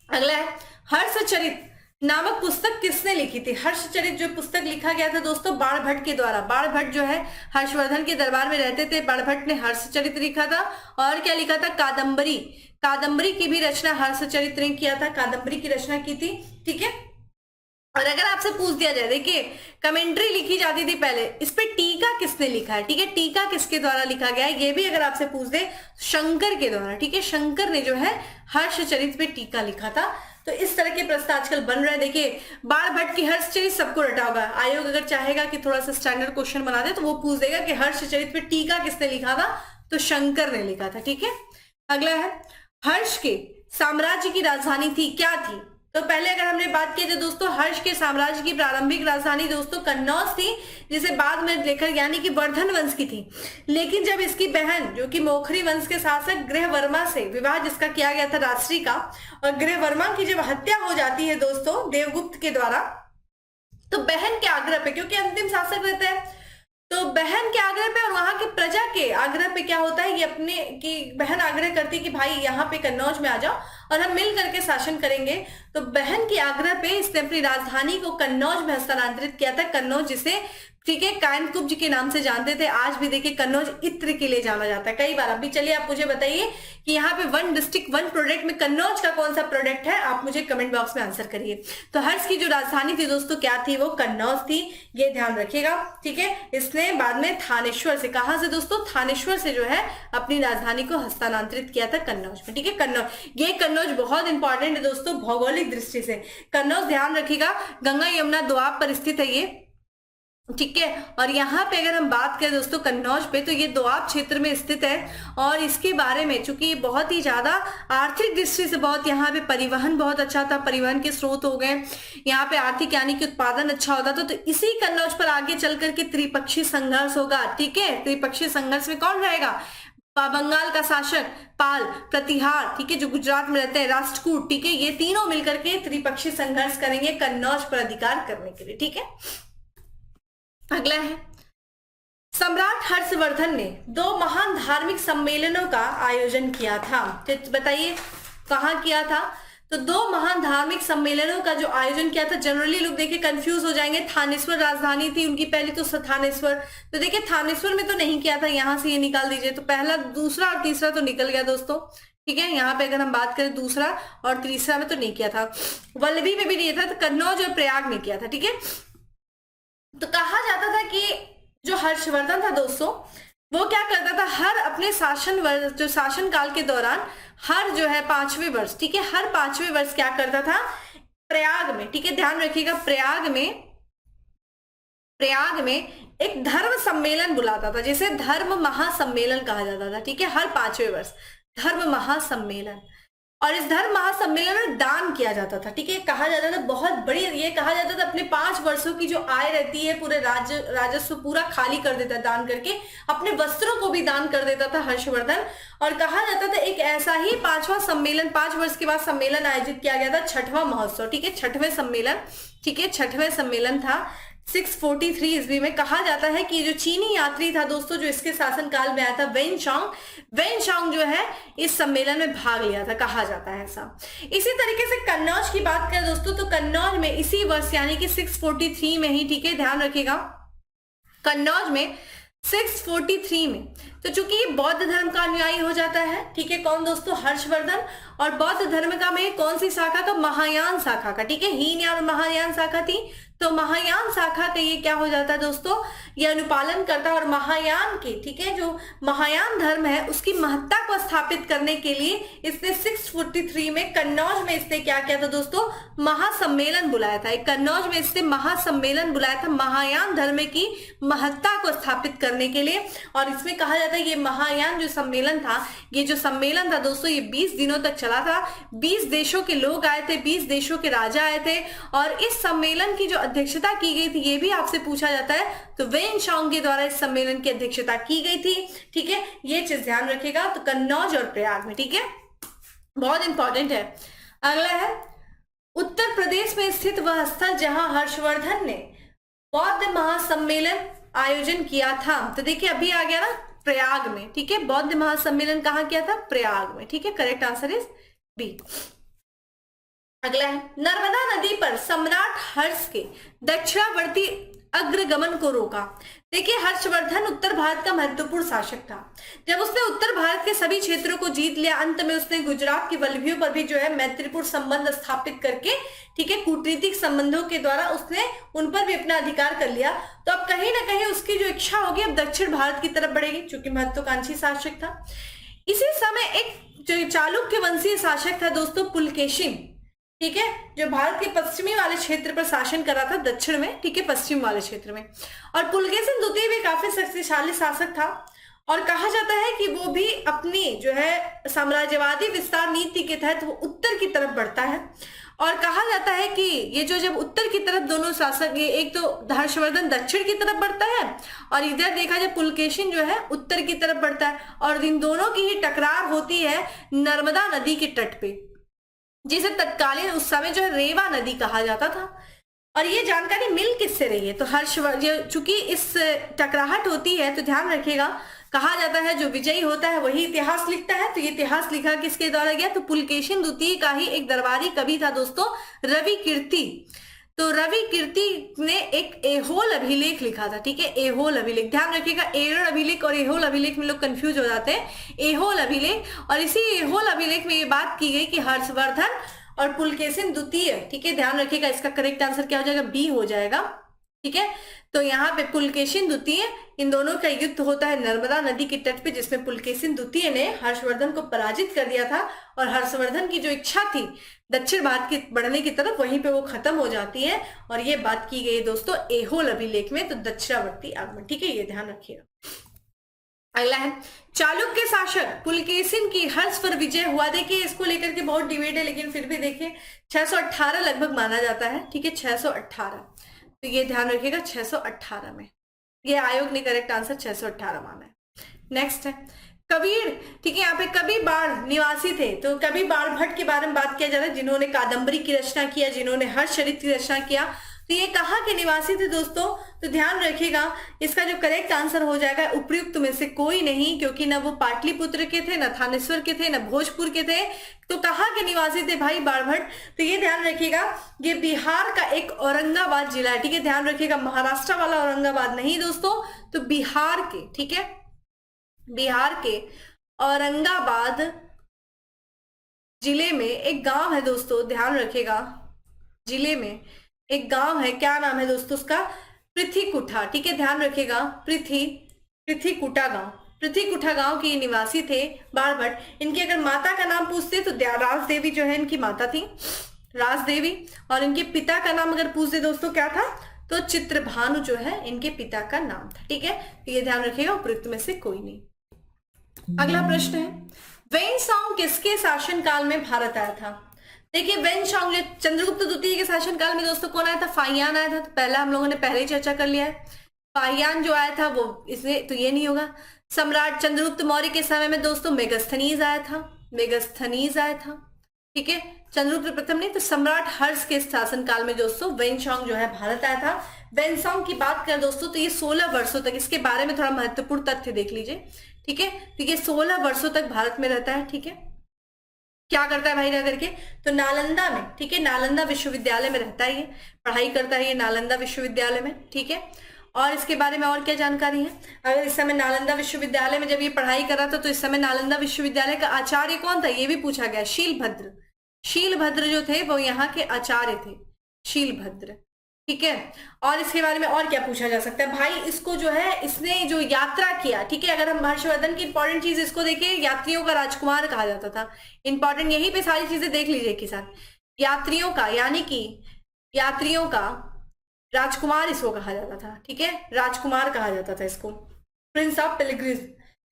अगला है हर्षचरित नामक पुस्तक किसने लिखी थी। हर्षचरित जो पुस्तक लिखा गया था दोस्तों बाणभट्ट के द्वारा। बाणभट्ट जो है हर्षवर्धन के दरबार में रहते थे, बाणभट्ट ने हर्षचरित लिखा था। और क्या लिखा था, कादम्बरी, कादम्बरी की भी रचना हर्षचरित ने किया था, कादम्बरी की रचना की थी, ठीक है। और अगर आपसे पूछ दिया जाए, देखिए कमेंट्री लिखी जाती थी पहले, इस पे टीका किसने लिखा है, ठीक है, टीका किसके द्वारा लिखा गया है, ये भी अगर आपसे पूछ दे, शंकर के द्वारा, ठीक है, शंकर ने जो है हर्षचरित पे टीका लिखा था। तो इस तरह के प्रश्न आजकल बन रहे हैं। देखिए बाणभट्ट की हर्षचरित सबको रटा होगा, आयोग अगर चाहेगा कि थोड़ा सा स्टैंडर्ड क्वेश्चन बना दे तो वो पूछ देगा कि हर्षचरित पे टीका किसने लिखा था, तो शंकर ने लिखा था, ठीक है। अगला है हर्ष के साम्राज्य की राजधानी थी, क्या थी, तो पहले अगर हमने बात की तो दोस्तों हर्ष के साम्राज्य की प्रारंभिक राजधानी दोस्तों कन्नौज थी, जिसे बाद में लेकर यानी कि वर्धन वंश की थी। लेकिन जब इसकी बहन जो कि मोखरी वंश के शासक गृहवर्मा से विवाह जिसका किया गया था राजश्री का, और गृहवर्मा की जब हत्या हो जाती है दोस्तों देवगुप्त के द्वारा, तो बहन के आग्रह पे, क्योंकि अंतिम शासक रहता है, तो बहन के आग्रह पे और वहां की प्रजा के आग्रह पे क्या होता है, ये अपने की बहन आग्रह करती है कि भाई यहाँ पे कन्नौज में आ जाओ और हम मिल करके शासन करेंगे। तो बहन के आग्रह पे इसने अपनी राजधानी को कन्नौज में हस्तांतरित किया था। कन्नौज जिसे ठीक है कायनकुब्ज के नाम से जानते थे, आज भी देखिए कन्नौज इत्र के लिए जाना जाता है कई बार। अभी चलिए आप मुझे बताइए कि यहाँ पे 1 डिस्ट्रिक्ट 1 प्रोडक्ट में कन्नौज का कौन सा प्रोडक्ट है, आप मुझे कमेंट बॉक्स में आंसर करिए। तो हर्ष की जो राजधानी थी दोस्तों क्या थी, वो कन्नौज थी, ये ध्यान रखिएगा। ठीक है, इसने बाद में थानेश्वर से, कहां से दोस्तों, थानेश्वर से जो है अपनी राजधानी को हस्तांतरित किया था कन्नौज में। ठीक है, कन्नौज, ये कन्नौज बहुत इंपॉर्टेंट है दोस्तों भौगोलिक दृष्टि से। कन्नौज ध्यान रखिएगा गंगा यमुना दोआब पर स्थित है ये। ठीक है, और यहाँ पे अगर हम बात करें दोस्तों कन्नौज पे, तो ये दोआब क्षेत्र में स्थित है और इसके बारे में चूंकि ये बहुत ही ज्यादा आर्थिक दृष्टि से बहुत, यहाँ पे परिवहन बहुत अच्छा था, परिवहन के स्रोत हो गए, यहाँ पे आर्थिक यानी कि उत्पादन अच्छा होता था। तो इसी कन्नौज पर आगे चल करके त्रिपक्षीय संघर्ष होगा। ठीक है, त्रिपक्षीय संघर्ष में कौन रहेगा, बंगाल का शासक पाल, प्रतिहार, ठीक है, जो गुजरात में रहते हैं, राष्ट्रकूट, ठीक है, ये तीनों मिलकर के त्रिपक्षीय संघर्ष करेंगे कन्नौज पर अधिकार करने के लिए। ठीक है, अगला है सम्राट हर्षवर्धन ने 2 महान धार्मिक सम्मेलनों का आयोजन किया था। तो बताइए कहां किया था, तो 2 महान धार्मिक सम्मेलनों का जो आयोजन किया था। जनरली लोग देखिए कंफ्यूज हो जाएंगे, थानेश्वर राजधानी थी उनकी पहली, तो थानेश्वर, तो देखिए थानेश्वर में तो नहीं किया था, यहां से ये निकाल दीजिए, तो पहला, दूसरा और तीसरा तो निकल गया दोस्तों। ठीक है, यहाँ पे अगर हम बात करें दूसरा और तीसरा में तो नहीं किया था, वल्लभी में भी नहीं था, तो कन्नौज और प्रयाग में किया था। ठीक है, तो कहा जाता था कि जो हर्षवर्धन था दोस्तों वो क्या करता था, हर अपने जो शासन काल के दौरान हर जो है 5वें वर्ष, ठीक है, हर 5वें वर्ष क्या करता था, प्रयाग में, ठीक है ध्यान रखिएगा, प्रयाग में एक धर्म सम्मेलन बुलाता था, जिसे धर्म महासम्मेलन कहा जाता था। ठीक है, हर 5वें वर्ष धर्म महासम्मेलन, और इस धर्म महासम्मेलन में दान किया जाता था। ठीक है, कहा जाता था बहुत बड़ी, ये कहा जाता था अपने 5 वर्षों की जो आय रहती है पूरे राजस्व पूरा खाली कर देता है दान करके, अपने वस्त्रों को भी दान कर देता था हर्षवर्धन। और कहा जाता था एक ऐसा ही 5वां सम्मेलन, 5 वर्ष के बाद सम्मेलन आयोजित किया गया था, 6वां महोत्सव। ठीक है, 6वें सम्मेलन, ठीक है 6वें सम्मेलन था 643 ईस्वी में। कहा जाता है कि जो चीनी यात्री था दोस्तों जो इसके शासन काल में आया था, वेनशांग जो है इस सम्मेलन में भाग लिया था, कहा जाता है ऐसा। इसी तरीके से कन्नौज की बात करें दोस्तों, तो कन्नौज में इसी वर्ष यानी कि 643 में ही, ठीक है ध्यान रखिएगा, कन्नौज में 643 में, तो चूंकि ये बौद्ध धर्म का अनुयायी हो जाता है, ठीक है, कौन दोस्तों, हर्षवर्धन, और बौद्ध धर्म का में कौन सी शाखा का, महायान शाखा का। ठीक है, हीनयान और महायान शाखा थी, तो महायान शाखा का ये क्या हो जाता है दोस्तों, ये अनुपालन करता है। और महायान के, ठीक है, जो महायान धर्म है उसकी महत्ता को स्थापित करने के लिए इसने 643 में कन्नौज में इसने क्या किया था दोस्तों, महासम्मेलन बुलाया था। एक कन्नौज में इसने महासम्मेलन बुलाया था महायान धर्म की महत्ता को स्थापित करने के लिए। और इसमें कहा जाता है ये महायान जो सम्मेलन था, ये जो सम्मेलन था दोस्तों, ये 20 दिनों तक चला था। 20 देशों के लोग आए थे, 20 देशों के राजा आए थे, और इस सम्मेलन की जो अध्यक्षता की गई थी, ये भी आपसे पूछा जाता है, तो वेनशांग के द्वारा इस सम्मेलन की अध्यक्षता की गई थी। ठीक है, ये चीज ध्यान रखिएगा, तो कन्नौज और प्रयाग में। ठीक है, बहुत इंपॉर्टेंट है। अगला है उत्तर प्रदेश में स्थित वह स्थल जहां हर्षवर्धन ने बौद्ध महासम्मेलन आयोजन किया था। तो देखिए अभी आ गया ना, प्रयाग में। ठीक है, बौद्ध महासम्मेलन कहां किया था, प्रयाग में। ठीक है, करेक्ट आंसर इज बी। अगला है नर्मदा नदी पर सम्राट हर्ष के दक्षिणावर्ती अग्रगमन को रोका। देखिए हर्षवर्धन उत्तर भारत का महत्वपूर्ण शासक था। जब उसने उत्तर भारत के सभी क्षेत्रों को जीत लिया, अंत में उसने गुजरात के वल्लभियों पर भी जो है मैत्रीपूर्ण संबंध स्थापित करके, ठीक है, कूटनीतिक संबंधों के द्वारा उसने उन पर भी अपना अधिकार कर लिया। तो अब कहीं ना कहीं उसकी जो इच्छा होगी अब दक्षिण भारत की तरफ बढ़ेगी, चूंकि महत्वाकांक्षी शासक था। इसी समय एक जो चालुक्य वंशीय शासक था दोस्तों, पुलकेशिन, ठीक है, जो भारत के पश्चिमी वाले क्षेत्र पर शासन कर रहा था, दक्षिण में, ठीक है, पश्चिम वाले क्षेत्र में। और पुलकेशिन द्वितीय भी काफी शक्तिशाली शासक था और कहा जाता है कि वो भी अपनी जो है साम्राज्यवादी विस्तार नीति के तहत वो उत्तर की तरफ बढ़ता है। और कहा जाता है कि ये जो जब उत्तर की तरफ दोनों शासक, ये एक तो हर्षवर्धन दक्षिण की तरफ बढ़ता है और इधर देखा जाए पुलकेशिन जो है उत्तर की तरफ बढ़ता है, और इन दोनों की ही टकरार होती है नर्मदा नदी के तट पे, जिसे तत्कालीन उस समय जो है रेवा नदी कहा जाता था। और ये जानकारी मिल किससे रही है, तो हर्षवर्धन, चूंकि इस टकराहट होती है तो ध्यान रखिएगा, कहा जाता है जो विजयी होता है वही इतिहास लिखता है। तो ये इतिहास लिखा किसके द्वारा गया, तो पुलकेशिन द्वितीय का ही एक दरबारी कवि था दोस्तों, रवि कीर्ति। तो रवि कीर्ति ने एक एहोल अभिलेख लिखा था, ठीक है, एहोल अभिलेख। ध्यान रखिएगा, एरण अभिलेख और एहोल अभिलेख में लोग कंफ्यूज हो जाते हैं। एहोल अभिलेख, और इसी एहोल अभिलेख में ये बात की गई कि हर्षवर्धन और पुलकेशिन द्वितीय, ठीक है, ध्यान रखिएगा इसका करेक्ट आंसर क्या हो जाएगा, बी हो जाएगा, ठीक है। तो यहाँ पे पुलकेशिन द्वितीय, इन दोनों का युद्ध होता है नर्मदा नदी के तट पे, जिसमें पुलकेशिन द्वितीय ने हर्षवर्धन को पराजित कर दिया था, और हर्षवर्धन की जो इच्छा थी दक्षिण भारत की बढ़ने की तरफ, वहीं पे वो खत्म हो जाती है। और ये बात की गई दोस्तों एहोल अभिलेख में, तो दक्षिणावर्ती आगमन, ठीक है, ये ध्यान रखिएगा। अगला है चालुक्य शासक पुलकेशिन की हर्ष पर विजय हुआ। देखिए इसको लेकर के बहुत डिबेट है, लेकिन फिर भी देखिए 618 लगभग माना जाता है, ठीक है, 618। तो ये ध्यान रखिएगा 618 में, ये आयोग ने करेक्ट आंसर 618 माना है। नेक्स्ट है कबीर, ठीक है, यहाँ पे कबीर बाढ़ निवासी थे, तो कबीर बाढ़ भट्ट के बारे में बात किया जा रहा है, जिन्होंने कादम्बरी की रचना किया, जिन्होंने हर्षचरित की रचना किया। तो ये कहाँ के निवासी थे दोस्तों, तो ध्यान रखिएगा इसका जो करेक्ट आंसर हो जाएगा उपयुक्त में से कोई नहीं, क्योंकि ना वो पाटलिपुत्र के थे, ना थानेश्वर के थे, ना भोजपुर के थे। तो कहाँ के निवासी थे भाई बाणभट्ट, तो ये ध्यान रखिएगा ये बिहार का एक औरंगाबाद जिला है, ठीक है, ध्यान रखिएगा महाराष्ट्र वाला औरंगाबाद नहीं दोस्तों, तो बिहार के, ठीक है, बिहार के औरंगाबाद जिले में एक गांव है दोस्तों, ध्यान रखिएगा, जिले में एक गांव है, क्या नाम है दोस्तों उसका, पृथ्वीकुठा, ठीक है, ध्यान रखिएगा, पृथ्वीकुठा गांव, पृथ्वीकुठा गांव के निवासी थे बाणभट्ट। इनकी अगर माता का नाम पूछते तो राज देवी जो है इनकी माता थी, राज देवी, और इनके पिता का नाम अगर पूछते दोस्तों क्या था, तो चित्रभानु जो है इनके पिता का नाम था, ठीक है, तो ये ध्यान रखिएगा उपयुक्त में से कोई नहीं। अगला प्रश्न है वेनसोंग किसके शासनकाल में भारत आया था। देखिए वेनसोंग जो चंद्रगुप्त द्वितीय के शासनकाल में दोस्तों कौन आया था, फाहियान आया था। तो पहला हम लोगों ने पहले ही चर्चा कर लिया है, फाहियान जो आया था वो इसलिए, तो ये नहीं होगा। सम्राट चंद्रगुप्त मौर्य के समय में दोस्तों मेगास्थनीज आया था, मेगास्थनीज आया था, ठीक है, चंद्रगुप्त प्रथम नहीं, तो सम्राट हर्ष के शासनकाल में दोस्तों वेनसोंग जो है भारत आया था। वेनसोंग की बात करें दोस्तों तो ये 16 वर्षों तक, इसके बारे में थोड़ा महत्वपूर्ण तथ्य देख लीजिए, ठीक है, तो ये 16 वर्षों तक भारत में रहता है, ठीक है, क्या करता है भाई रह करके, तो नालंदा में, ठीक है, नालंदा विश्वविद्यालय में रहता है, ये पढ़ाई करता है ये नालंदा विश्वविद्यालय में, ठीक है। और इसके बारे में और क्या जानकारी है, अगर इस समय नालंदा विश्वविद्यालय में जब ये पढ़ाई कर रहा था तो इस समय नालंदा विश्वविद्यालय का आचार्य कौन था, ये भी पूछा गया, शीलभद्र, शीलभद्र जो थे वो यहाँ के आचार्य थे, शीलभद्र, ठीक है। और इसके बारे में और क्या पूछा जा सकता है भाई, इसको जो है इसने जो यात्रा किया, ठीक है, अगर हम हर्षवर्धन की इंपॉर्टेंट चीज इसको देखें, यात्रियों का राजकुमार कहा जाता था, इंपॉर्टेंट यहीं पे सारी चीजें देख लीजिए के साथ, यात्रियों का, यानी कि यात्रियों का राजकुमार इसको कहा जाता था, ठीक है, राजकुमार कहा जाता था इसको, प्रिंस ऑफ पिलग्रिम्स,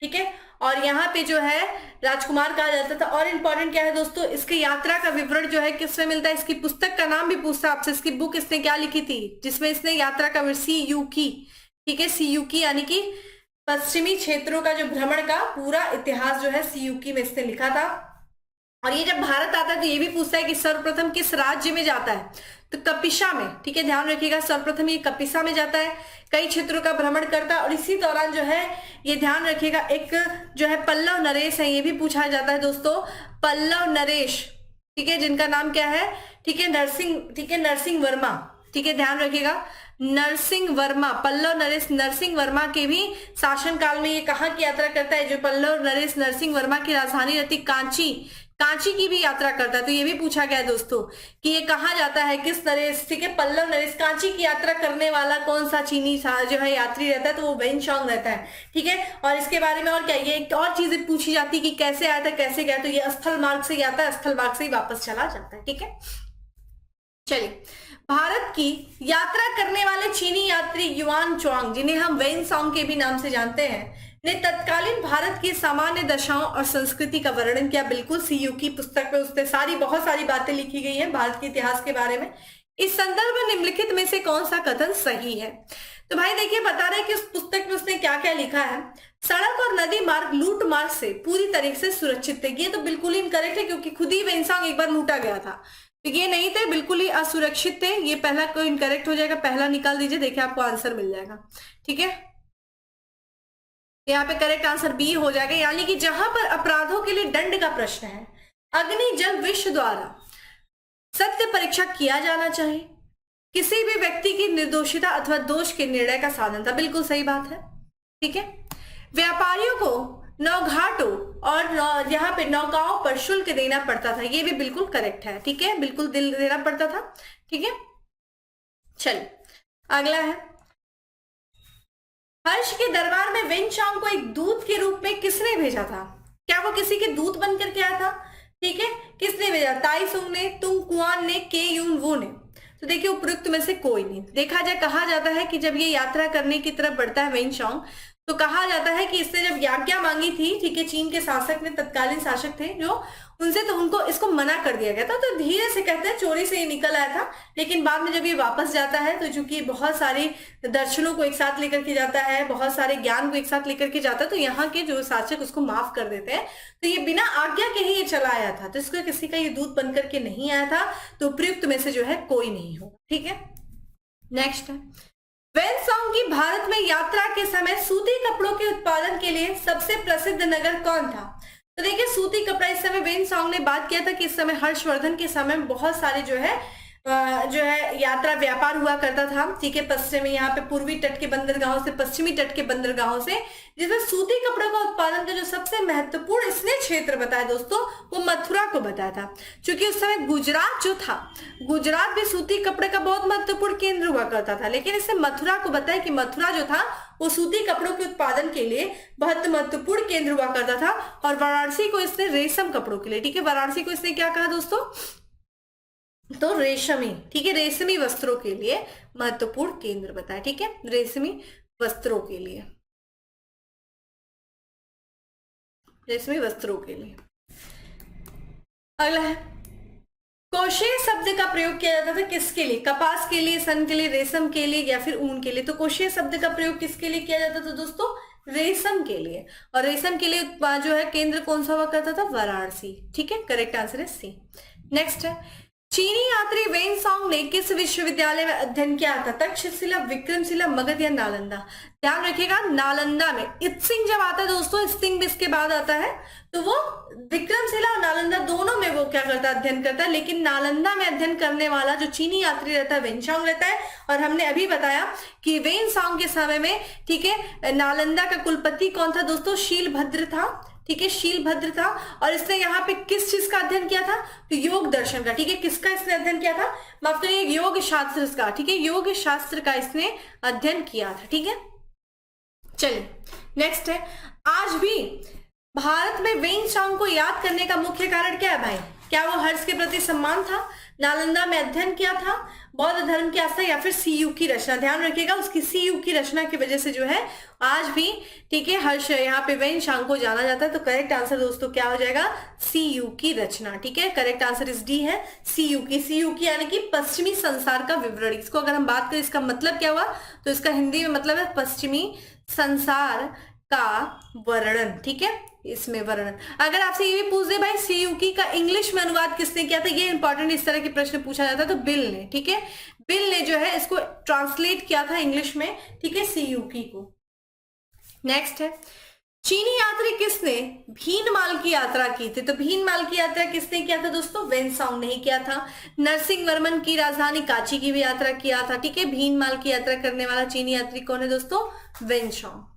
ठीक है, और यहाँ पे जो है राजकुमार कहा जाता था। और इम्पोर्टेंट क्या है दोस्तों, इसकी यात्रा का विवरण जो है किसमें मिलता है, इसकी पुस्तक का नाम भी पूछता है आपसे, इसकी बुक इसने क्या लिखी थी जिसमें इसने यात्रा का सीयूकी, ठीक है, सीयूकी यानी कि पश्चिमी क्षेत्रों का जो भ्रमण का पूरा इतिहास जो है सीयूकी में इसने लिखा था। और ये जब भारत आता है तो ये भी पूछता है कि सर्वप्रथम किस राज्य में जाता है, तो कपिसा में, ठीक है, ध्यान रखिएगा सर्वप्रथम ये कपिसा में जाता है, कई क्षेत्रों का भ्रमण करता है। और इसी दौरान जो है ये ध्यान रखिएगा एक जो है पल्लव नरेश है, ये भी पूछा जाता है दोस्तों, पल्लव नरेश, ठीक है, जिनका नाम क्या है, ठीक है, नरसिंह, ठीक है, नरसिंह वर्मा, ठीक है, ध्यान रखिएगा नरसिंह वर्मा, पल्लव नरेश नरसिंह वर्मा के भी शासनकाल में ये कहाँ की यात्रा करता है, जो पल्लव नरेश नरसिंह वर्मा की राजधानी रहती कांची, कांची की भी यात्रा करता है। तो ये भी पूछा गया दोस्तों कि ये कहाँ जाता है, किस नरेश, ठीक है, पल्लव नरेश, कांची की यात्रा करने वाला कौन सा चीनी जो है यात्री रहता है, तो वो वेनसोंग रहता है, ठीक है। और इसके बारे में और क्या, ये एक और चीजें पूछी जाती है कि कैसे आया था, कैसे गया, तो ये स्थल मार्ग से आता है, स्थल मार्ग से ही वापस चला जाता है, ठीक है। चलिए भारत की यात्रा करने वाले चीनी यात्री युआन च्वांग, जिन्हें हम वेनसोंग के भी नाम से जानते हैं, ने तत्कालीन भारत की सामान्य दशाओं और संस्कृति का वर्णन किया। बिल्कुल, सीयू की पुस्तक में उसने बहुत सारी बातें लिखी गई हैं भारत के इतिहास के बारे में। इस संदर्भ में निम्नलिखित में से कौन सा कथन सही है? तो भाई देखिए, बता रहे हैं कि उस पुस्तक में उसने क्या क्या लिखा है। सड़क और नदी मार्ग लूट मार से पूरी तरीके से सुरक्षित थे। ये तो बिल्कुल ही इनकरेक्ट है, क्योंकि खुद ही वेनसांग एक बार लूटा गया था, तो ये नहीं थे, बिल्कुल ही असुरक्षित थे। ये पहला कोई इनकरेक्ट हो जाएगा, पहला निकाल दीजिए, देखिए आपको आंसर मिल जाएगा। ठीक है, यहाँ पे करेक्ट आंसर बी हो जाएगा, यानी कि जहां पर अपराधों के लिए दंड का प्रश्न है, अग्नि जल विश्व द्वारा सत्य परीक्षा किया जाना चाहिए, किसी भी व्यक्ति की निर्दोषिता अथवा दोष के निर्णय का साधन था। बिल्कुल सही बात है। ठीक है, व्यापारियों को नौघाटों और यहाँ पे नौकाओं पर शुल्क देना पड़ता था। ये भी बिल्कुल करेक्ट है। ठीक है, बिल्कुल दिल देना पड़ता था। ठीक है, चलिए अगला है, हर्ष के दरबार में वेनसांग को एक दूत के रूप में किसने भेजा था? क्या वो किसी के दूत बनकर के आया था? ठीक है, किसने भेजा? ताइसुंग ने, तुंग कुआन ने, के यून वो ने। तो देखिए उपयुक्त में से कोई नहीं। देखा जाए, कहा जाता है कि जब ये यात्रा करने की तरफ बढ़ता है वेनसांग, तो कहा जाता है कि इसने जब आज्ञा मांगी थी, ठीक है, चीन के शासक ने, तत्कालीन शासक थे जो, उनसे, तो उनको इसको मना कर दिया गया था। तो धीरे से कहते हैं चोरी से ये निकल आया था, लेकिन बाद में जब ये वापस जाता है, तो चूंकि बहुत सारे दर्शनों को एक साथ लेकर के जाता है, बहुत सारे ज्ञान को एक साथ लेकर के जाता है, तो यहाँ के जो शासक उसको माफ कर देते हैं। तो ये बिना आज्ञा के ही ये चला आया था, तो इसको किसी का ये दूत बनकर के नहीं आया था। तो प्रयुक्त में से जो है कोई नहीं होगा। ठीक है, नेक्स्ट है, वेनसांग की भारत में यात्रा के समय सूती कपड़ों के उत्पादन के लिए सबसे प्रसिद्ध नगर कौन था? तो देखिए, सूती कपड़ा, इस समय वेनसांग ने बात किया था कि इस समय हर्षवर्धन के समय में बहुत सारे जो है यात्रा व्यापार हुआ करता था। ठीक है, पश्चिमी, यहाँ पे पूर्वी तट के बंदरगाहों से, पश्चिमी तट के बंदरगाहों से, जिसमें सूती कपड़ों का उत्पादन का जो सबसे महत्वपूर्ण इसने क्षेत्र बताया दोस्तों, वो मथुरा को बताया था। क्योंकि उस समय गुजरात जो था, गुजरात भी सूती कपड़े का बहुत महत्वपूर्ण केंद्र हुआ करता था, लेकिन इससे मथुरा को बताया कि मथुरा जो था वो सूती कपड़ों के उत्पादन के लिए बहुत महत्वपूर्ण केंद्र हुआ करता था। और वाराणसी को इसने रेशम कपड़ों के लिए, ठीक है, वाराणसी को इसने क्या कहा दोस्तों? तो रेशमी, ठीक है, रेशमी वस्त्रों के लिए महत्वपूर्ण केंद्र बताया। ठीक है, रेशमी वस्त्रों के लिए, रेशमी वस्त्रों के लिए। अगला है, कोशे शब्द का प्रयोग किया जाता था किसके लिए? कपास के लिए, सन के लिए, रेशम के लिए, या फिर ऊन के लिए? तो कोशे शब्द का प्रयोग किसके लिए किया जाता था दोस्तों? रेशम के लिए। और रेशम के लिए जो है केंद्र कौन सा हुआ करता था? वाराणसी। ठीक है, करेक्ट आंसर है सी। नेक्स्ट है, चीनी यात्री वेनसांग ने किस विश्वविद्यालय में अध्ययन किया था? तक्षशिला, विक्रमशिला, मगध या नालंदा? ध्यान रखिएगा, नालंदा में। इत्सिंग जब आता है दोस्तों, इत्सिंग भी इसके बाद आता है, तो वो विक्रमशिला और नालंदा दोनों में वो क्या करता है? अध्ययन करता है। लेकिन नालंदा में अध्ययन करने वाला जो चीनी यात्री रहता है वेनसांग रहता है। और हमने अभी बताया कि वेनसांग के समय में, ठीक है, नालंदा का कुलपति कौन था दोस्तों? शीलभद्र था। ठीक है, शीलभद्र था। और इसने यहाँ पे किस चीज का अध्ययन किया था? तो योग दर्शन का। ठीक है, किसका इसने अध्ययन किया था? माफ करिए, योग शास्त्र का। ठीक है, योग शास्त्र का इसने अध्ययन किया था। ठीक है, चलिए नेक्स्ट है, आज भी भारत में वेनसांग को याद करने का मुख्य कारण क्या है भाई? क्या वो हर्ष के प्रति सम्मान था, नालंदा में अध्ययन किया था, बौद्ध धर्म की आस्था, या फिर सीयू की रचना? ध्यान रखिएगा, उसकी सीयू की रचना की वजह से जो है आज भी, ठीक है, हर्ष यहाँ पे वेनसांग को जाना जाता है। तो करेक्ट आंसर दोस्तों क्या हो जाएगा? सीयू की रचना। ठीक है, करेक्ट आंसर इस डी है, सीयू की। सीयू की यानी कि पश्चिमी संसार का विवरण। इसको अगर हम बात करें, इसका मतलब क्या हुआ, तो इसका हिंदी में मतलब है पश्चिमी संसार का वर्णन। ठीक है, इसमें वर्णन। अगर आपसे ये भी पूछ दे भाई सीयूकी का इंग्लिश में अनुवाद किसने किया था, ये इंपॉर्टेंट, इस तरह के प्रश्न पूछा जाता है, तो बिल ने। ठीक है, बिल ने जो है इसको ट्रांसलेट किया था इंग्लिश में। ठीक है, सीयूकी को। नेक्स्ट है, चीनी यात्री किसने भीनमाल की यात्रा की थी? तो भीनमाल की यात्रा किसने किया था दोस्तों? वेनसांग ने किया था। नरसिंह वर्मन की राजधानी कांची की भी यात्रा किया था। ठीक है, भीनमाल की यात्रा करने वाला चीनी यात्री कौन है दोस्तों? वेनसांग।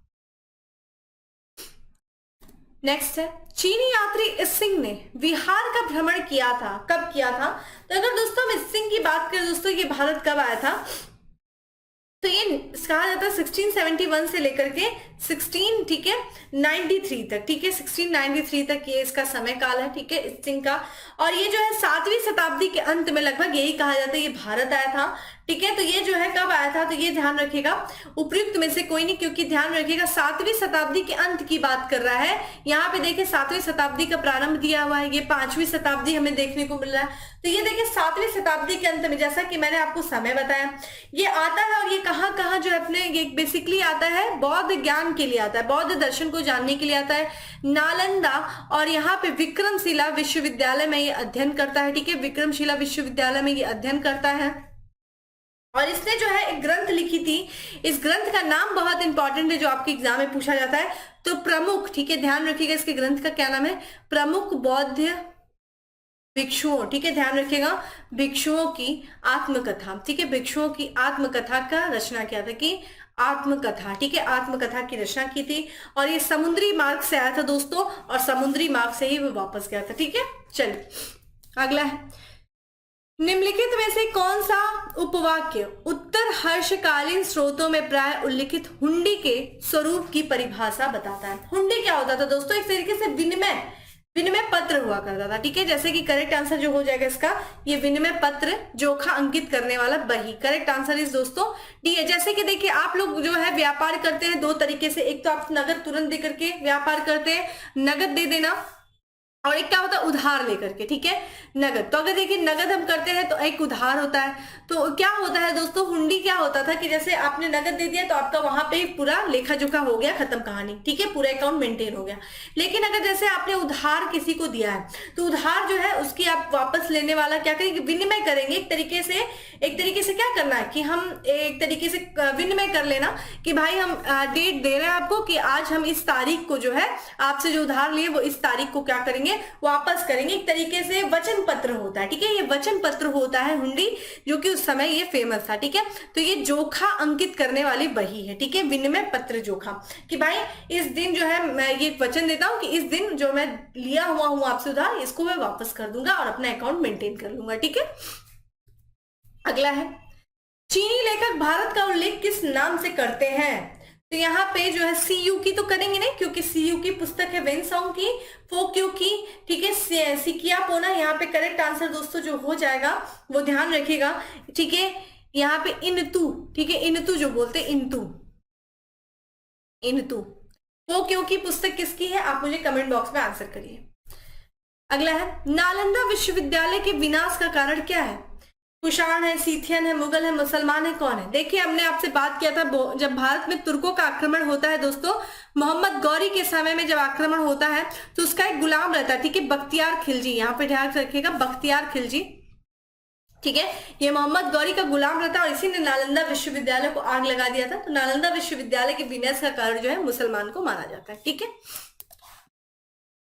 नेक्स्ट है, चीनी यात्री इत्सिंग ने बिहार का भ्रमण किया था, कब किया था? तो अगर दोस्तों हम इत्सिंग की बात करें दोस्तों, ये भारत कब आया था? तो ये कहा जाता है 1671 से लेकर के 16, ठीक है, 93 तक, ठीक है, 1693 तक ये इसका समय काल है, ठीक है, इस सिंह का। और ये जो है 7वीं शताब्दी के अंत में लगभग यही कहा जाता है ये भारत आया था, ठीक है। तो ये जो है कब आया था, तो ये ध्यान रखिएगा, उपयुक्त में से कोई नहीं, क्योंकि ध्यान रखिएगा 7वीं शताब्दी के अंत की बात कर रहा है। यहाँ पे देखिए 7वीं शताब्दी का प्रारंभ दिया हुआ है, ये 5वीं शताब्दी हमें देखने को मिल रहा है। तो ये देखिए 7वीं शताब्दी के अंत में, जैसा कि मैंने आपको समय बताया, ये आता है। और ये कहाँ कहाँ जो है अपने, ये बेसिकली आता है बौद्ध ज्ञान के लिए आता है, बौद्ध दर्शन को जानने के लिए आता है, नालंदा। और यहाँ पे विक्रमशिला विश्वविद्यालय में ये अध्ययन करता है, ठीक है, विक्रमशिला विश्वविद्यालय में ये अध्ययन करता है। और इसने जो है एक ग्रंथ लिखी थी, इस ग्रंथ का नाम बहुत इंपॉर्टेंट है जो आपके एग्जाम में पूछा जाता है। तो प्रमुख, ठीक है, ध्यान रखिएगा इसके ग्रंथ का क्या नाम है, प्रमुख बौद्ध भिक्षुओं, ठीक है, ध्यान रखिएगा, भिक्षुओं की आत्मकथा, ठीक है, भिक्षुओं की आत्मकथा का रचना किया था, कि आत्मकथा, ठीक है, आत्मकथा की रचना की थी। और ये समुद्री मार्ग से आया था दोस्तों, और समुद्री मार्ग से ही वो वापस गया था, ठीक है। चलिए अगला है, निम्नलिखित में से कौन सा उपवाक्य उत्तर हर्षकालीन स्रोतों में प्राय उल्लिखित हुंडी के स्वरूप की परिभाषा बताता है। हुंडी क्या होता था दोस्तों, एक तरीके से विनिमय पत्र हुआ करता था, ठीक है। जैसे कि करेक्ट आंसर जो हो जाएगा इसका, ये विनिमय पत्र, जोखा अंकित करने वाला बही, करेक्ट आंसर इस दोस्तों डी है। जैसे कि देखिए आप लोग जो है व्यापार करते हैं दो तरीके से, एक तो आप नगद तुरंत दे करके व्यापार करते हैं, नगद दे देना, और एक क्या होता है उधार लेकर के, ठीक है, नगद। तो अगर देखिए नगद हम करते हैं तो एक उधार होता है। तो क्या होता है दोस्तों, हुंडी क्या होता था कि जैसे आपने नगद दे दिया तो आपका वहां पे पूरा लेखा जोखा हो गया, खत्म कहानी, ठीक है, पूरा अकाउंट मेंटेन हो गया। लेकिन अगर जैसे आपने उधार किसी को दिया है तो उधार जो है उसकी आप वापस लेने वाला क्या करेंगे, विनिमय करेंगे। एक तरीके से क्या करना है कि हम एक तरीके से विनिमय कर लेना कि भाई हम डेट दे रहे हैं आपको कि आज हम इस तारीख को जो है आपसे जो उधार लिए वो इस तारीख को क्या करेंगे, वापस करेंगे। एक तरीके से वचन पत्र होता है, ठीक है, ये वचन पत्र होता है हुंडी, जो कि उस समय ये फेमस था, ठीक है। तो ये जोखा अंकित करने वाली बही है, ठीक है, विनिमय पत्र जोखा, कि भाई इस दिन जो है मैं ये वचन देता हूं कि इस दिन जो मैं लिया हुआ हूं आपसे उधार, इसको मैं वापस कर दूंगा और अपना अकाउंट मेंटेन कर लूंगा, ठीक है। अगला है, चीनी लेखक भारत का उल्लेख किस नाम से करते हैं। तो यहाँ पे जो है सीयू की तो करेंगे नहीं, क्योंकि सीयू की पुस्तक है वेनसोंग की, फोक्यू की, ठीक है, सिकियापोना। यहाँ पे करेक्ट आंसर दोस्तों जो हो जाएगा वो ध्यान रखिएगा, ठीक है, यहाँ पे इनतू, ठीक है, इनतू जो बोलते इनतू फोक्यू की पुस्तक किसकी है, आप मुझे कमेंट बॉक्स में आंसर करिए। अगला है, नालंदा विश्वविद्यालय के विनाश का कारण क्या है। कुषाण है, सीथियन है, मुगल है, मुसलमान है, कौन है। देखिए हमने आपसे बात किया था जब भारत में तुर्कों का आक्रमण होता है दोस्तों, मोहम्मद गौरी के समय में जब आक्रमण होता है तो उसका एक गुलाम रहता है, ठीक है, बख्तियार खिलजी, यहाँ पे ध्यान रखिएगा, बख्तियार खिलजी, ठीक है, ये मोहम्मद गौरी का गुलाम रहता है और इसी ने नालंदा विश्वविद्यालय को आग लगा दिया था। तो नालंदा विश्वविद्यालय के विनाश का कारण जो है मुसलमान को माना जाता है, ठीक है।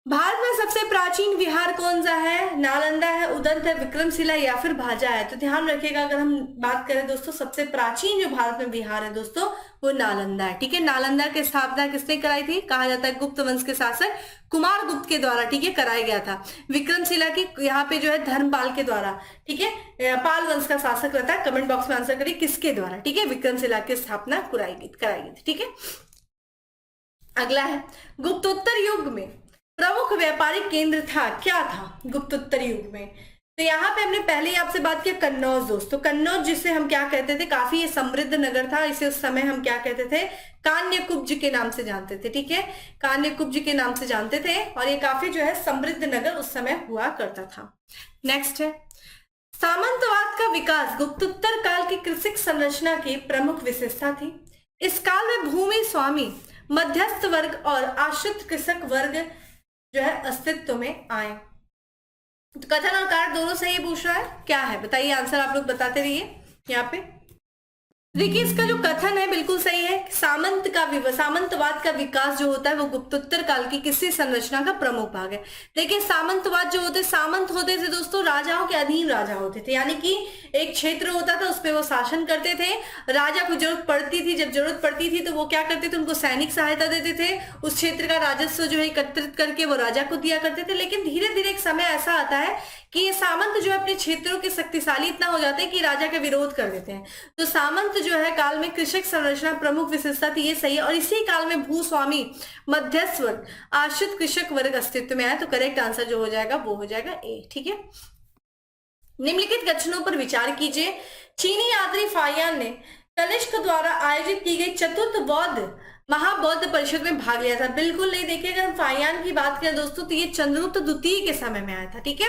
भारत में सबसे प्राचीन विहार कौन सा है, नालंदा है, उदंत है, विक्रमशिला या फिर भाजा है। तो ध्यान रखिएगा, अगर हम बात करें दोस्तों सबसे प्राचीन जो भारत में विहार है दोस्तों वो नालंदा है, ठीक है। नालंदा की स्थापना किसने कराई थी, कहा जाता है गुप्त वंश के शासक कुमार गुप्त के द्वारा, ठीक है, कराया गया था। विक्रमशिला की यहाँ पे जो है धर्मपाल के द्वारा, ठीक है, पाल वंश का शासक रहता है, कमेंट बॉक्स में आंसर करिए किसके द्वारा, ठीक है, विक्रमशिला की स्थापना कराई गई थी, ठीक है। अगला है, गुप्तोत्तर युग में प्रमुख व्यापारिक केंद्र था, क्या था गुप्तोत्तर युग में। तो यहाँ पे हमने पहले ही आपसे बात किया कन्नौज दोस्तों, कन्नौज जिसे हम क्या कहते थे, काफी ये समृद्ध नगर था, इसे उस समय हम क्या कहते थे, कान्यकुब्ज के नाम से जानते थे, ठीक है, कान्यकुब्ज के नाम से जानते थे। और ये काफी जो है समृद्ध नगर उस समय हुआ करता था। नेक्स्ट है, सामंतवाद का विकास गुप्तोत्तर काल की कृषि संरचना की प्रमुख विशेषता थी। इस काल में भूमि स्वामी, मध्यस्थ वर्ग और आश्रित कृषक वर्ग जो है अस्तित्व में आए। तो कथन और कार्य दोनों सही पूछ रहा है, क्या है बताइए, आंसर आप लोग बताते रहिए। यहाँ पे देखिए इसका जो कथन है बिल्कुल सही है, सामंतवाद का विकास जो होता है वो गुप्तोत्तर काल की किसी संरचना का प्रमुख भाग है। देखिए सामंतवाद जो होते, सामंत होते थे दोस्तों, राजाओं के अधीन राजा होते थे, यानी कि एक क्षेत्र होता था उस पर वो शासन करते थे। राजा को जरूरत पड़ती थी, जब जरूरत पड़ती थी तो वो क्या करते थे, उनको सैनिक सहायता देते थे, उस क्षेत्र का राजस्व जो है एकत्रित करके वो राजा को दिया करते थे। लेकिन धीरे धीरे एक समय ऐसा आता है कि ये सामंत जो है अपने क्षेत्रों के शक्तिशाली इतना हो जाते हैं कि राजा का विरोध कर देते हैं। तो सामंत जो है काल में कृषक संरचना प्रमुख विशेषता थी, ये सही है। और इसी काल में भूस्वामी मध्यस्थ वर्ग आश्रित कृषक वर्ग अस्तित्व में आया। तो करेक्ट आंसर जो हो जाएगा वो हो जाएगा ए। ठीक है, निम्नलिखित कथनों पर विचार कीजिए। चीनी यात्री फाहियान ने कनिष्क द्वारा आयोजित की गई चतुर्थ बौद्ध महाबौद्ध परिषद में भाग लिया था। बिल्कुल नहीं, देखिए अगर हम फाहियान की बात करें दोस्तों तो ये चंद्रगुप्त द्वितीय के समय में आया था। ठीक है,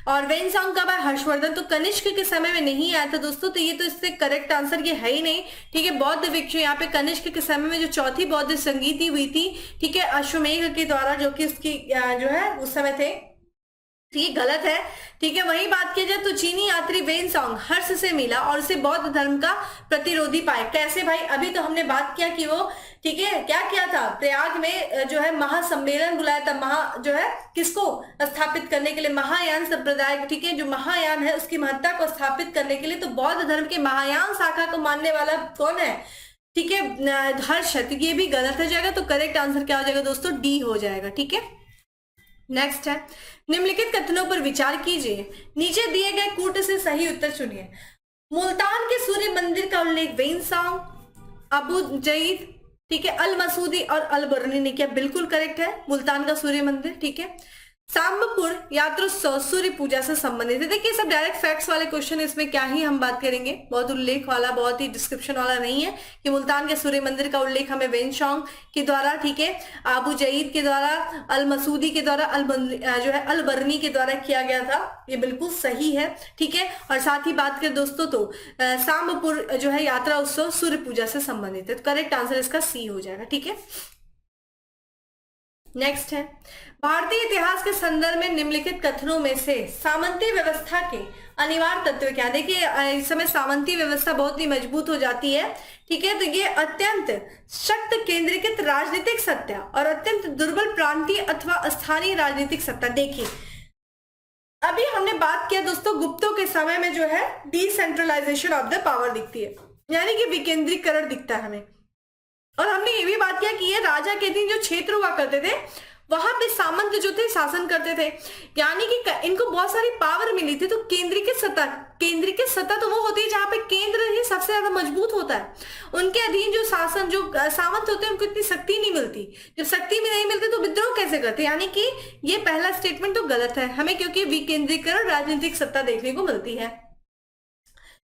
और वेनसांग का भाई हर्षवर्धन तो कनिष्क के समय में नहीं आया था दोस्तों, तो ये तो इससे करेक्ट आंसर ये है ही नहीं। ठीक है, बौद्ध भिक्षु यहाँ पे कनिष्क के समय में जो चौथी बौद्ध संगीति हुई थी, ठीक है, अश्वमेध के द्वारा, जो कि उसकी जो है उस समय थे, ये गलत है। ठीक है, वही बात की जाए तो चीनी यात्री वेनसांग हर्ष से मिला और उसे बौद्ध धर्म का प्रतिरोधी पाए। कैसे भाई, अभी तो हमने बात किया कि वो, ठीक है, क्या किया था, प्रयाग में जो है महासम्मेलन बुलाया था, जो है किसको स्थापित करने के लिए, महायान संप्रदाय। ठीक है, जो महायान है उसकी महत्ता को स्थापित करने के लिए। तो बौद्ध धर्म के महायान शाखा को मानने वाला कौन है, ठीक है, हर्ष है। तो ये भी गलत हो जाएगा। तो करेक्ट आंसर क्या हो जाएगा दोस्तों, डी हो जाएगा। ठीक है, नेक्स्ट है, निम्नलिखित कथनों पर विचार कीजिए, नीचे दिए गए कूट से सही उत्तर चुनिए। मुल्तान के सूर्य मंदिर का उल्लेख वेनसांग, अबू जईद, ठीक है, अल मसूदी और अल बरनी ने किया। बिल्कुल करेक्ट है, मुल्तान का सूर्य मंदिर। ठीक है, सांबपुर यात्रोत्सव सूर्य पूजा से संबंधित है। देखिए सब डायरेक्ट फैक्ट्स वाले क्वेश्चन, इसमें क्या ही हम बात करेंगे, बहुत उल्लेख वाला, बहुत ही डिस्क्रिप्शन वाला नहीं है कि मुल्तान के सूर्य मंदिर का उल्लेख हमें वेनसांग के द्वारा, ठीक है, आबू जईद के द्वारा, अल मसूदी के द्वारा, जो है अल बरनी के द्वारा किया गया था। ये बिल्कुल सही है। ठीक है, और साथ ही बात करें दोस्तों तो सांबपुर जो है यात्रा उत्सव सूर्य पूजा से संबंधित है। तो करेक्ट आंसर इसका सी हो जाएगा। ठीक है, नेक्स्ट है, भारतीय इतिहास के संदर्भ में निम्नलिखित कथनों में से सामंती व्यवस्था के अनिवार्य तत्व क्या। देखिए इस समय सामंती व्यवस्था बहुत ही मजबूत हो जाती है। ठीक है, तो ये अत्यंत शक्त केंद्रीकृत राजनीतिक सत्ता और अत्यंत दुर्बल प्रांतीय अथवा स्थानीय राजनीतिक सत्ता। देखिए अभी हमने बात किया दोस्तों, गुप्तों के समय में जो है डिसेंट्रलाइजेशन ऑफ द पावर दिखती है, यानी कि विकेंद्रीकरण दिखता है हमें। और हमने ये भी बात किया कि ये राजा के अधीन जो क्षेत्र हुआ करते थे वहां पे सामंत जो थे शासन करते थे, यानी कि इनको बहुत सारी पावर मिली थी। तो केंद्रीकृत सत्ता तो वो होती है जहां पे केंद्र ही सबसे ज्यादा मजबूत होता है। उनके अधीन जो शासन, जो सामंत होते हैं, उनको इतनी शक्ति नहीं मिलती। जब शक्ति में नहीं मिलती तो विद्रोह कैसे करते, यानी कि ये पहला स्टेटमेंट तो गलत है हमें, क्योंकि विकेंद्रीकरण राजनीतिक सत्ता देखने को मिलती है।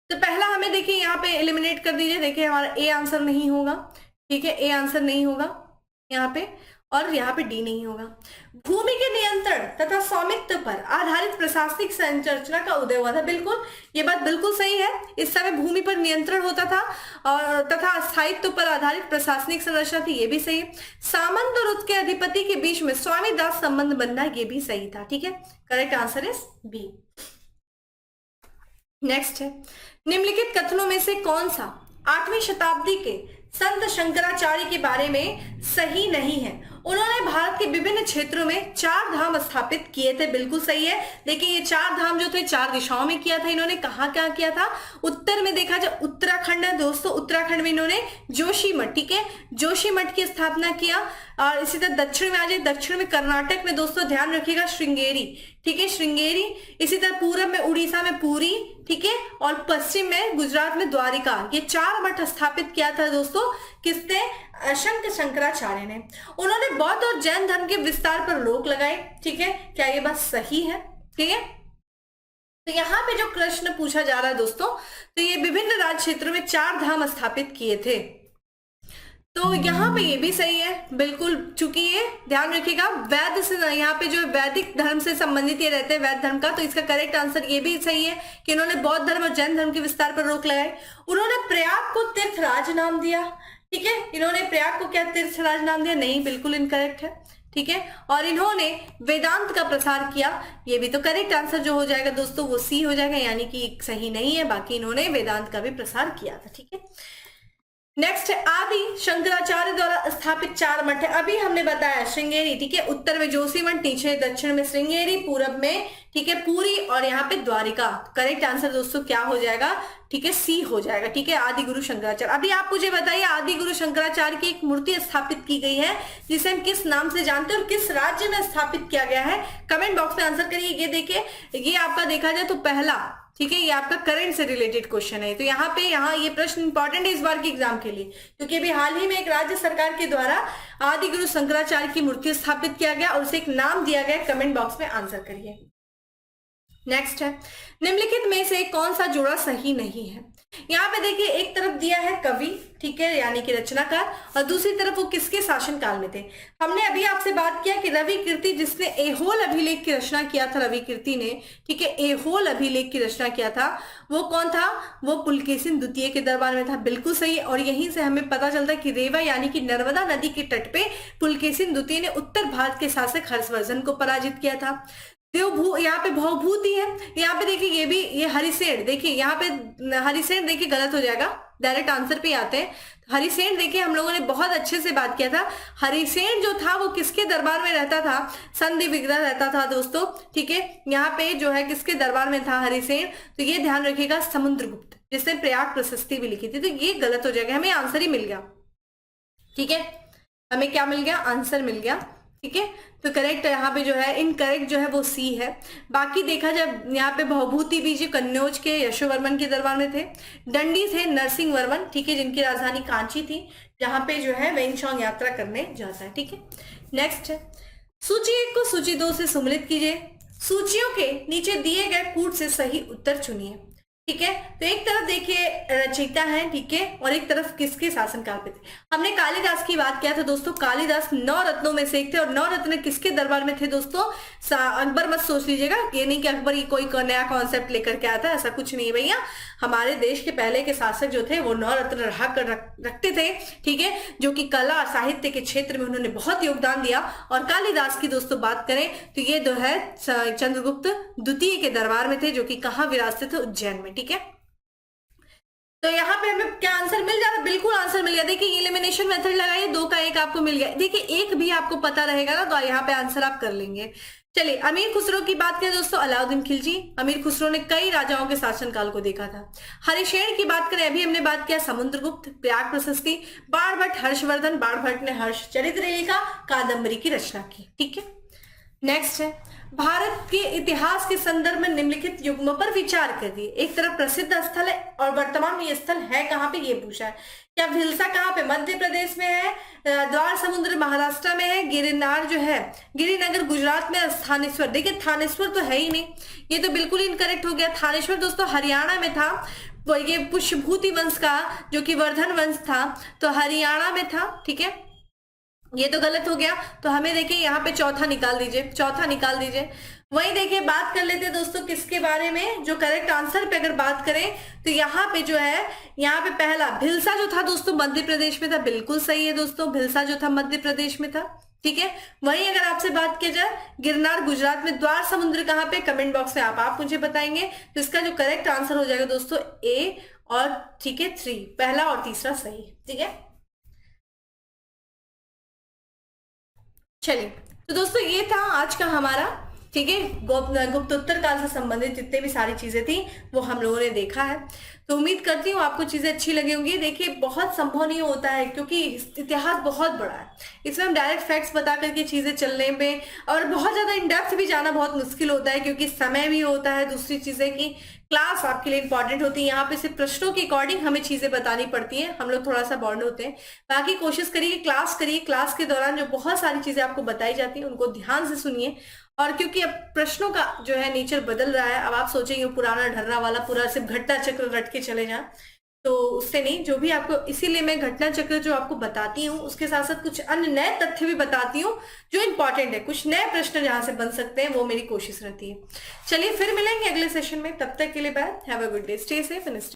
तो पहला हमें देखिए यहाँ पे एलिमिनेट कर दीजिए। देखिए हमारा ए आंसर नहीं होगा। ठीक है, ए आंसर नहीं होगा यहाँ पे, और यहाँ पे डी नहीं होगा। भूमि के नियंत्रण तथा स्वामित्व पर आधारित प्रशासनिक संरचना का उदय हुआ था। बिल्कुल, ये बात बिल्कुल सही है। इस समय भूमि पर नियंत्रण होता था और तथा स्थायित्व पर आधारित प्रशासनिक संरचना थी, ये भी सही है। सामंत और उसके अधिपति के बीच में स्वामी दास संबंध बनना, ये भी सही था। ठीक है, correct answer is B. Next है, निम्नलिखित कथनों में से कौन सा 8वीं शताब्दी के संत शंकराचार्य के बारे में सही नहीं है। उन्होंने भारत के विभिन्न क्षेत्रों में 4 धाम स्थापित किए थे। बिल्कुल सही है। देखिए ये 4 धाम जो थे 4 दिशाओं में किया था इन्होंने। कहाँ कहाँ किया था, उत्तर में देखा जाए उत्तराखंड है दोस्तों, उत्तराखंड में इन्होंने जोशीमठ, ठीक है, जोशीमठ की स्थापना किया। और इसी तरह दक्षिण में आ जाए, दक्षिण में कर्नाटक में दोस्तों ध्यान रखिएगा श्रृंगेरी, ठीक है, श्रृंगेरी। इसी तरह पूरब में उड़ीसा में पुरी, ठीक है, और पश्चिम में गुजरात में द्वारिका। ये 4 मठ स्थापित किया था दोस्तों किसने, शंकराचार्य ने। उन्होंने बौद्ध और जैन धर्म के विस्तार पर रोक लगाई। ठीक है, क्या ये बात सही है? ठीक है, तो यहाँ पे जो प्रश्न पूछा जा रहा है दोस्तों, तो ये विभिन्न राज्य क्षेत्रों में 4 धाम स्थापित किए थे। तो यहाँ पे ये भी सही है बिल्कुल, चूंकि ये ध्यान रखिएगा वैद्य से, यहाँ पे जो वैदिक धर्म से संबंधित ये रहते हैं वैद्य धर्म का, तो इसका करेक्ट आंसर ये भी सही है कि इन्होंने बौद्ध धर्म और जैन धर्म के विस्तार पर रोक लगाई। उन्होंने प्रयाग को तीर्थराज नाम दिया। ठीक है, इन्होंने प्रयाग को क्या तीर्थराज नाम दिया? नहीं, बिल्कुल इनकरेक्ट है। ठीक है, और इन्होंने वेदांत का प्रसार किया। ये भी तो करेक्ट आंसर जो हो जाएगा दोस्तों वो सी हो जाएगा, यानी कि सही नहीं है, बाकी इन्होंने वेदांत का भी प्रसार किया था। ठीक है, नेक्स्ट है आदि शंकराचार्य द्वारा स्थापित 4 मठ है। अभी हमने बताया श्रृंगेरी, ठीक है, उत्तर में जोशीमठ, नीचे दक्षिण में श्रृंगेरी, पूरब में, ठीक है, पुरी, और यहाँ पे द्वारिका। करेक्ट आंसर दोस्तों क्या हो जाएगा? ठीक है, सी हो जाएगा। ठीक है, आदि गुरु शंकराचार्य। अभी आप मुझे बताइए, आदि गुरु शंकराचार्य की एक मूर्ति स्थापित की गई है जिसे हम किस नाम से जानते हैं और किस राज्य में स्थापित किया गया है? कमेंट बॉक्स में आंसर करिए। ये देखिए, ये आपका देखा जाए तो पहला ठीक है, ये आपका करंट से रिलेटेड क्वेश्चन है। तो यहाँ ये प्रश्न इंपॉर्टेंट है इस बार के एग्जाम के लिए, क्योंकि अभी हाल ही में एक राज्य सरकार के द्वारा आदि गुरु शंकराचार्य की मूर्ति स्थापित किया गया और उसे एक नाम दिया गया। कमेंट बॉक्स में आंसर करिए। नेक्स्ट है, निम्नलिखित में से कौन सा जोड़ा सही नहीं है। यहाँ पे देखिए, एक तरफ दिया है कवि, ठीक है, यानी कि रचनाकार, और दूसरी तरफ वो किसके शासन काल में थे। हमने अभी आपसे बात किया कि रवि कीर्ति, जिसने एहोल अभिलेख की रचना किया था, रवि कीर्ति ने, ठीक है, एहोल अभिलेख की रचना किया था, वो कौन था, वो पुलकेशिन द्वितीय के दरबार में था। बिल्कुल सही। और यहीं से हमें पता चलता है कि रेवा यानी कि नर्मदा नदी के तट पे पुलकेशिन द्वितीय ने उत्तर भारत के शासक हर्षवर्धन को पराजित किया था। देवभू, यहाँ पे भवभूति है, यहाँ पे देखिए ये हरिसेन, देखिए यहाँ पे हरिसेन, देखिए गलत हो जाएगा, डायरेक्ट आंसर पे आते हैं। हरिसेन देखिए हम लोगों ने बहुत अच्छे से बात किया था। हरिसेन जो था वो किसके दरबार में रहता था, संधि विग्रह रहता था दोस्तों, ठीक है। यहाँ पे जो है किसके दरबार में था हरिसेन, तो ये ध्यान रखिएगा, समुद्रगुप्त, जिसने प्रयाग प्रशस्ति भी लिखी थी। तो ये गलत हो जाएगा, हमें आंसर ही मिल गया, ठीक है, हमें क्या मिल गया, आंसर मिल गया, ठीक है। तो करेक्ट यहाँ पे जो है, इनकरेक्ट जो है वो सी है। बाकी देखा जब यहाँ पे भवभूति भी जो कन्नौज के यशोवर्मन के दरबार में थे। दंडी थे नरसिंह वर्मन, ठीक है, जिनकी राजधानी कांची थी, जहां पे जो है वेनचोंग यात्रा करने जाता है, ठीक है। नेक्स्ट है, सूची 1 को सूची 2 से सम्मिलित कीजिए। सूचियों के नीचे दिए गए कूट से सही उत्तर चुनिए, ठीक है। तो एक तरफ देखिए रचयिता है, ठीक है, और एक तरफ किसके शासनकाल पे थे। हमने कालिदास की बात किया था दोस्तों, कालिदास 9 रत्नों में से एक थे, और 9 रत्न किसके दरबार में थे दोस्तों, अकबर मत सोच लीजिएगा, ये नहीं कि अकबर ये कोई नया कॉन्सेप्ट लेकर के आता है, ऐसा कुछ नहीं है भैया। हमारे देश के पहले के शासक जो थे वो 9 रत्न रखते थे, ठीक है, जो कि कला साहित्य के क्षेत्र में उन्होंने बहुत योगदान दिया। और कालिदास की दोस्तों बात करें तो ये जो है चंद्रगुप्त द्वितीय के दरबार में थे, जो कि कहाँ विरासत थे, उज्जैन में, ठीक है। तो यहाँ पे हमें क्या आंसर मिल जाता, बिल्कुल आंसर मिल गया। देखिए एलिमिनेशन मेथड लगाइए, 2 का 1 आपको मिल गया। देखिए एक भी आपको पता रहेगा ना, तो यहाँ पे आंसर आप कर लेंगे। चलिए अमीर खुसरो की बात करें दोस्तों, अलाउद्दीन खिलजी। अमीर खुसरो ने कई राजाओं के शासनकाल को देखा था। हरिशेन की बात करें, अभी हमने बात किया, समुद्रगुप्त, प्रयाग प्रशस्ति। बाणभट्ट हर्षवर्धन, बाणभट्ट ने हर्ष चरित्र लिखा, कादम्बरी की रचना की, ठीक है। नेक्स्ट है, भारत के इतिहास के संदर्भ में निम्नलिखित युग्मों पर विचार करिए। एक तरफ प्रसिद्ध स्थल है और वर्तमान में ये स्थल है कहाँ पे, ये पूछा है। क्या भिलसा कहाँ पे, मध्य प्रदेश में है, द्वार समुद्र महाराष्ट्र में है, गिरनार जो है गिरिनगर गुजरात में, थानेश्वर, देखिए थानेश्वर तो है ही नहीं, ये तो बिल्कुल इनकरेक्ट हो गया। थानेश्वर दोस्तों हरियाणा में था, वो ये पुष्यभूति वंश का जो कि वर्धन वंश था, तो हरियाणा में था, ठीक है, ये तो गलत हो गया। तो हमें देखिए यहाँ पे चौथा निकाल दीजिए, चौथा निकाल दीजिए। वही देखिए बात कर लेते हैं दोस्तों किसके बारे में, जो करेक्ट आंसर पे अगर बात करें तो यहाँ पे जो है, यहाँ पे पहला भिलसा जो था दोस्तों मध्य प्रदेश में था, बिल्कुल सही है दोस्तों, भिलसा जो था मध्य प्रदेश में था, ठीक है। वही अगर आपसे बात किया जाए गिरनार गुजरात में, द्वार समुद्र कहाँ पे, कमेंट बॉक्स में आप मुझे बताएंगे। तो इसका जो करेक्ट आंसर हो जाएगा दोस्तों ए और, ठीक है, 3, पहला और तीसरा सही, ठीक है। चलिए तो दोस्तों ये था आज का हमारा, ठीक है, गुप्तोत्तर काल से संबंधित जितने भी सारी चीजें थी वो हम लोगों ने देखा है। तो उम्मीद करती हूँ आपको चीजें अच्छी लगी होंगी। देखिए बहुत संभव नहीं होता है क्योंकि इतिहास बहुत बड़ा है, इसमें हम डायरेक्ट फैक्ट्स बता करके चीजें चलने में और बहुत ज्यादा इन डेप्थ भी जाना बहुत मुश्किल होता है, क्योंकि समय भी होता है, दूसरी चीजें की क्लास आपके लिए इंपॉर्टेंट होती है। यहाँ पे सिर्फ प्रश्नों के अकॉर्डिंग हमें चीजें बतानी पड़ती हैं, हम लोग थोड़ा सा बॉन्ड होते हैं। बाकी कोशिश करिए क्लास करिए, क्लास के दौरान जो बहुत सारी चीजें आपको बताई जाती हैं उनको ध्यान से सुनिए। और क्योंकि अब प्रश्नों का जो है नेचर बदल रहा है, अब आप सोचेंगे पुराना ढर्रा वाला पूरा सिर्फ घटना चक्र रट के चले जाएं, तो उससे नहीं, जो भी आपको, इसीलिए मैं घटना चक्र जो आपको बताती हूँ उसके साथ साथ कुछ अन्य नए तथ्य भी बताती हूँ जो इंपॉर्टेंट है, कुछ नए प्रश्न जहां से बन सकते हैं, वो मेरी कोशिश रहती है। चलिए फिर मिलेंगे अगले सेशन में, तब तक के लिए bye, have a good day, stay safe and